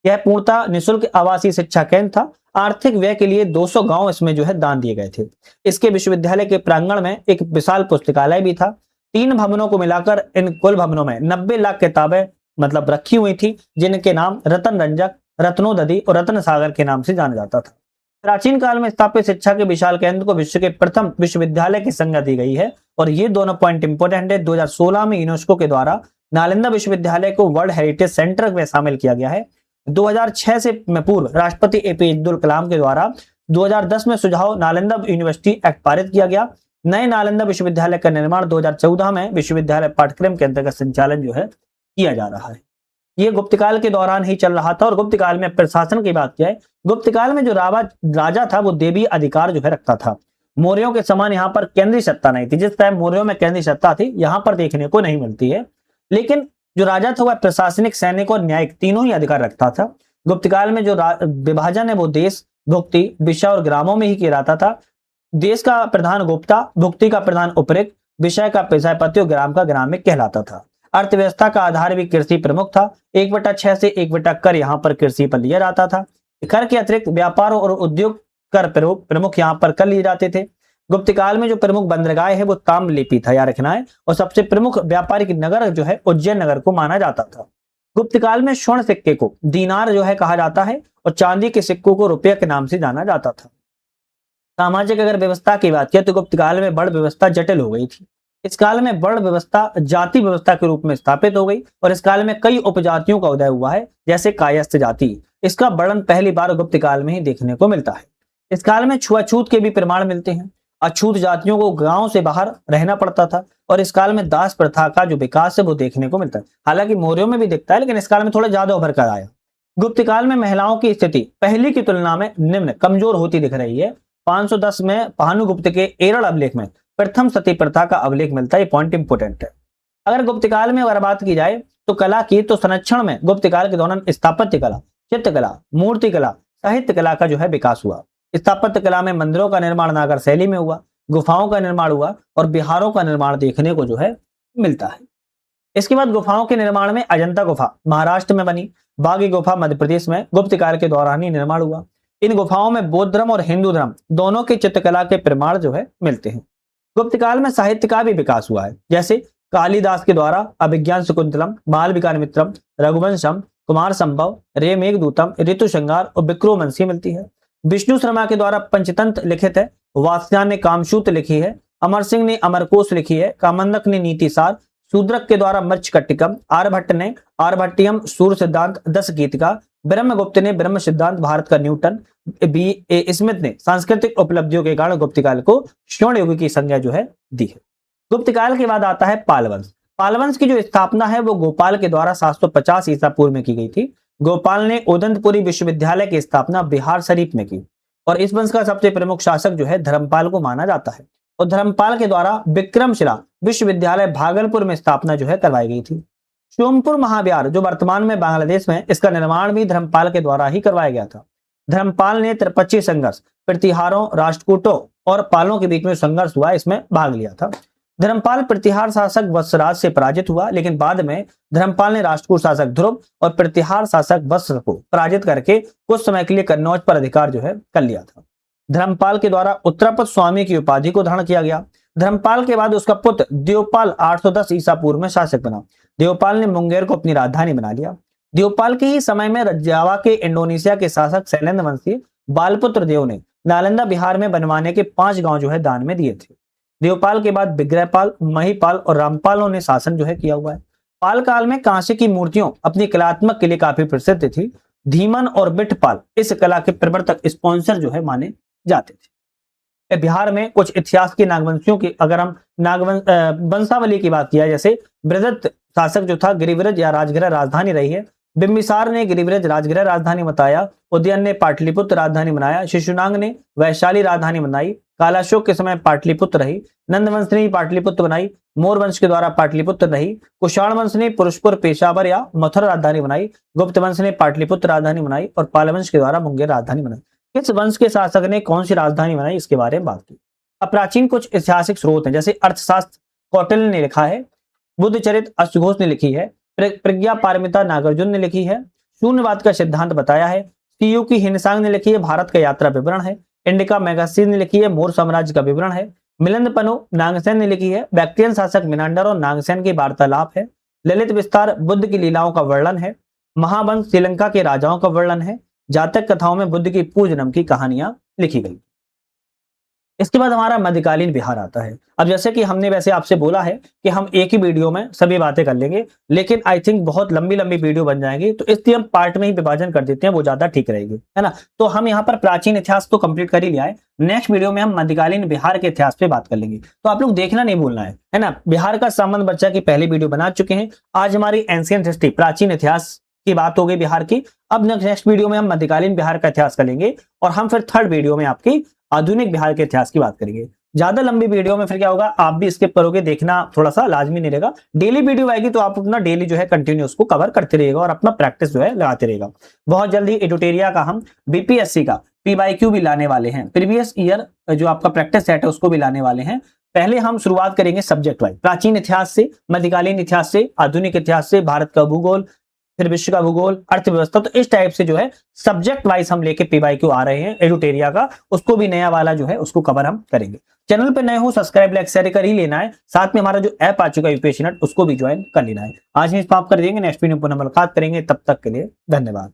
यह पूर्णतः निःशुल्क आवासीय शिक्षा केंद्र था। आर्थिक व्यय के लिए 200 गांव इसमें जो है दान दिए गए थे। इसके विश्वविद्यालय के प्रांगण में एक विशाल पुस्तकालय भी था। 3 भवनों को मिलाकर इन कुल भवनों में 90 लाख किताबें मतलब रखी हुई थी, जिनके नाम रतन रंजक, रत्नोदधि और रत्न सागर के नाम से जाना जाता था। प्राचीन काल में स्थापित शिक्षा के विशाल केंद्र को विश्व के प्रथम विश्वविद्यालय की संज्ञा दी गई है और ये दोनों पॉइंट इंपोर्टेंट है। 2016 में यूनेस्को के द्वारा नालंदा विश्वविद्यालय को वर्ल्ड हेरिटेज सेंटर में शामिल किया गया है। 2006 से पूर्व राष्ट्रपति एपीजे अब्दुल कलाम के द्वारा 2010 में सुझाव नालंदा यूनिवर्सिटी एक्ट पारित किया गया। नए नालंदा विश्वविद्यालय का निर्माण 2014 में विश्वविद्यालय पाठ्यक्रम के अंतर्गत संचालन जो है किया जा रहा है। ये गुप्त काल के दौरान ही चल रहा था और गुप्त काल में प्रशासन की बात किया है। गुप्त काल में जो राजा था वो देवी अधिकार जो है रखता था। मौर्यों के समान यहाँ पर केंद्रीय सत्ता नहीं थी। जिस टाइम मौर्यों में केंद्रीय सत्ता थी यहाँ पर देखने को नहीं मिलती है, लेकिन जो राजा था वह प्रशासनिक, सैनिक और न्यायिक तीनों ही अधिकार रखता था। गुप्त काल में जो विभाजन है वो देश, भुक्ति, विषय और ग्रामों में ही किया जाता था। देश का प्रधान गुप्ता, भुक्ति का प्रधान उपरिक्त, विषय का पेशापति और ग्राम का ग्रामिक कहलाता था। अर्थव्यवस्था का आधार भी कृषि प्रमुख था। 1/6 से 1 कर यहाँ पर कृषि पर लिया जाता था। कर के अतिरिक्त व्यापार और उद्योग कर प्रमुख यहाँ पर कर लिए जाते थे। गुप्त काल में जो प्रमुख बंदरगाह है वो ताम्रलिप्ति था, याद रखना है, और सबसे प्रमुख व्यापारिक नगर जो है उज्जैन नगर को माना जाता था। गुप्त काल में स्वर्ण सिक्के को दीनार जो है कहा जाता है और चांदी के सिक्कों को रुपये के नाम से जाना जाता था। सामाजिक अगर व्यवस्था की बात किया तो गुप्त काल में वर्ण व्यवस्था जटिल हो गई थी। इस काल में वर्ण व्यवस्था जाति व्यवस्था के रूप में स्थापित हो गई और इस काल में कई उपजातियों का उदय हुआ है, जैसे कायस्थ जाति। इसका वर्णन पहली बार गुप्त काल में ही देखने को मिलता है। इस काल में छुआछूत के भी प्रमाण मिलते हैं। अछूत जातियों को गांव से बाहर रहना पड़ता था और इस काल में दास प्रथा का जो विकास है वो देखने को मिलता है। हालांकि मौर्यों में भी दिखता है, लेकिन इस काल में थोड़ा ज्यादा उभर कर आया। गुप्त काल में महिलाओं की स्थिति पहले की तुलना में निम्न कमजोर होती दिख रही है। 510 में भानुगुप्त के एरल अभिलेख में प्रथम सती प्रथा का अभिलेख मिलता है। ये पॉइंट इंपोर्टेंट है। अगर गुप्त काल में अगर बात की जाए तो कला की, तो संरक्षण में गुप्त काल के दौरान स्थापत्य कला, चित्रकला, मूर्ति कला, साहित्य कला का जो है विकास हुआ। स्थापत्य कला में मंदिरों का निर्माण नागर शैली में हुआ, गुफाओं का निर्माण हुआ और बिहारों का निर्माण देखने को जो है मिलता है। इसके बाद गुफाओं के निर्माण में अजंता गुफा महाराष्ट्र में बनी। बागी गुफा मध्य प्रदेश में गुप्त काल के दौरान ही निर्माण हुआ। इन गुफाओं में बौद्ध धर्म और हिंदू धर्म दोनों की चित्रकला के प्रमाण जो है मिलते हैं। गुप्त काल में साहित्य का भी विकास हुआ है, जैसे कालिदास के द्वारा अभिज्ञान शकुंतलम, बालविकानिमित्रम, रघुवंशम, कुमार संभव, रे मेघदूतम, ऋतु श्रृंगार और विक्रोमंसी मिलती है। विष्णु शर्मा के द्वारा पंचतंत्र लिखित है, वात्स्यायन ने कामसूत्र लिखी है, अमर सिंह ने अमरकोश लिखी है, कामंदक ने नीतिसार, शूद्रक के द्वारा मृच्छकटिकम, आर्यभट्ट ने आर्यभट्टियम, सूर्य सिद्धांत, दस गीतिका, ब्रह्मगुप्त ने ब्रह्म सिद्धांत, भारत का न्यूटन, बी ए स्मिथ ने सांस्कृतिक उपलब्धियों के कारण गुप्त काल को स्वर्ण युग की संज्ञा जो है दी है। गुप्त काल के बाद आता है पाल वंश। पाल वंश की जो स्थापना है वो गोपाल के द्वारा 750 ईसा पूर्व में की गई थी। गोपाल ने उदंतपुरी विश्वविद्यालय की स्थापना बिहार शरीफ में की और इस वंश का सबसे प्रमुख शासक जो है धर्मपाल को माना जाता है और धर्मपाल के द्वारा विक्रमशिला विश्वविद्यालय भागलपुर में स्थापना जो है करवाई गई थी। सोमपुर महाविहार जो वर्तमान में बांग्लादेश में, इसका निर्माण भी धर्मपाल के द्वारा ही करवाया गया था। धर्मपाल ने त्रिपक्षीय संघर्ष, प्रतिहारों, राष्ट्रकूटों और पालों के बीच में संघर्ष हुआ, इसमें भाग लिया था। धर्मपाल प्रतिहार शासक वत्सराज से पराजित हुआ, लेकिन बाद में धर्मपाल ने राष्ट्रकूट शासक ध्रुव और प्रतिहार शासक वत्स को पराजित करके कुछ समय के लिए कन्नौज पर अधिकार जो है कर लिया था। धर्मपाल के द्वारा उत्तरापद स्वामी की उपाधि को धारण किया गया। धर्मपाल के बाद उसका पुत्र देवपाल 810 ईसा पूर्व में शासक बना। देवपाल ने मुंगेर को अपनी राजधानी बना लिया। देवपाल के ही समय में जावा के इंडोनेशिया के शासक शैलेंद्र वंशी बालपुत्र देव ने नालंदा बिहार में बनवाने के 5 गांव जो है दान में दिए थे। देवपाल के बाद विग्रहपाल, महिपाल और रामपालों ने शासन जो है किया हुआ है। पाल काल में कांसे की मूर्तियों अपनी कलात्मक के लिए काफी प्रसिद्ध थी। धीमन और बिठपाल इस कला के प्रवर्तक, स्पॉन्सर जो है माने जाते थे। बिहार में कुछ इतिहास की नागवंशियों की अगर हम वंशावली की बात किया, जैसे बृहद शासक जो था गिरिव्रज या राजगृह राजधानी रही है। बिंबिसार ने गिरिव्रज राजगृह राजधानी बताया। उदयन ने पाटलिपुत्र राजधानी बनाया। शिशुनाग ने वैशाली राजधानी बनाई। कालाशोक के समय पाटलिपुत्र रही। नंदवंश ने पाटलिपुत्र बनाई। मोर वंश के द्वारा पाटलिपुत्र रही। कुषाण वंश ने पुरुषपुर, पेशावर या मथुरा राजधानी बनाई। गुप्त वंश ने पाटलिपुत्र राजधानी बनाई और पाल वंश के द्वारा मुंगेर राजधानी बनाई। किस वंश के शासक ने कौन सी राजधानी बनाई, इसके बारे में बात की। अब प्राचीन कुछ ऐतिहासिक स्रोत हैं, जैसे अर्थशास्त्र कौटिल्य ने लिखा है, बुद्ध चरित अश्वघोष ने लिखी है, प्रज्ञा पारमिता नागार्जुन ने लिखी है, शून्यवाद का सिद्धांत बताया है, सीयू की हिंसांग ने लिखी है, भारत का यात्रा विवरण है, इंडिका मैगजीन ने लिखी है, मोर साम्राज्य का विवरण है, मिलिंद पनो नागसेन ने लिखी है, बैक्ट्रियन शासक मिनांडर और नागसेन की वार्तालाप है, ललित विस्तार बुद्ध की लीलाओं का वर्णन है, महावंश श्रीलंका के राजाओं का वर्णन है, जातक कथाओं में बुद्ध की पूजनम की कहानियां लिखी गई। इसके बाद हमारा मध्यकालीन बिहार आता है। अब जैसे कि हमने वैसे आपसे बोला है कि हम एक ही वीडियो में सभी बातें कर लेंगे, लेकिन आई थिंक बहुत लंबी लंबी वीडियो बन जाएगी, तो इसलिए हम पार्ट में ही विभाजन कर देते हैं, वो ज्यादा ठीक रहेगी, है ना। तो हम यहाँ पर प्राचीन इतिहास तो कंप्लीट कर ही लिया है। नेक्स्ट वीडियो में हम मध्यकालीन बिहार के इतिहास पे बात कर लेंगे, तो आप लोग देखना नहीं भूलना है ना। बिहार का सामान्य बच्चा की पहली वीडियो बना चुके हैं। आज हमारी एंशिएंट हिस्ट्री, प्राचीन इतिहास की बात हो गई बिहार की। अब नेक्स्ट वीडियो में हम मध्यकालीन बिहार का इतिहास करेंगे और हम फिर थर्ड वीडियो में आपकी आधुनिक बिहार के इतिहास की बात करेंगे। ज्यादा लंबी वीडियो में फिर क्या होगा, आप भी स्किप करोगे, देखना थोड़ा सा लाजमी नहीं रहेगा। डेली वीडियो आएगी तो आप अपना डेली जो है कंटिन्यू उसको कवर करते रहेगा और अपना प्रैक्टिस जो है लगाते रहेगा। बहुत जल्दी एडुटेरिया का हम बीपीएससी का PYQ भी लाने वाले हैं, प्रीवियस ईयर जो आपका प्रैक्टिस सेट है उसको भी लाने वाले हैं। पहले हम शुरुआत करेंगे सब्जेक्ट वाइज, प्राचीन इतिहास से, मध्यकालीन इतिहास से, आधुनिक इतिहास से, भारत का भूगोल, फिर विश्व का भूगोल, अर्थव्यवस्था। तो इस टाइप से जो है सब्जेक्ट वाइज हम लेके PYQ आ रहे हैं एडुटेरिया का, उसको भी नया वाला जो है उसको कवर हम करेंगे। चैनल पे नए हो सब्सक्राइब लाइक शेयर कर ही लेना है, साथ में हमारा जो ऐप आ चुका है यूपीएससी नेट उसको भी ज्वाइन कर लेना है। आज हम समाप्त कर देंगे, नेक्स्ट वीडियो पर मुलाकात करेंगे, तब तक के लिए धन्यवाद।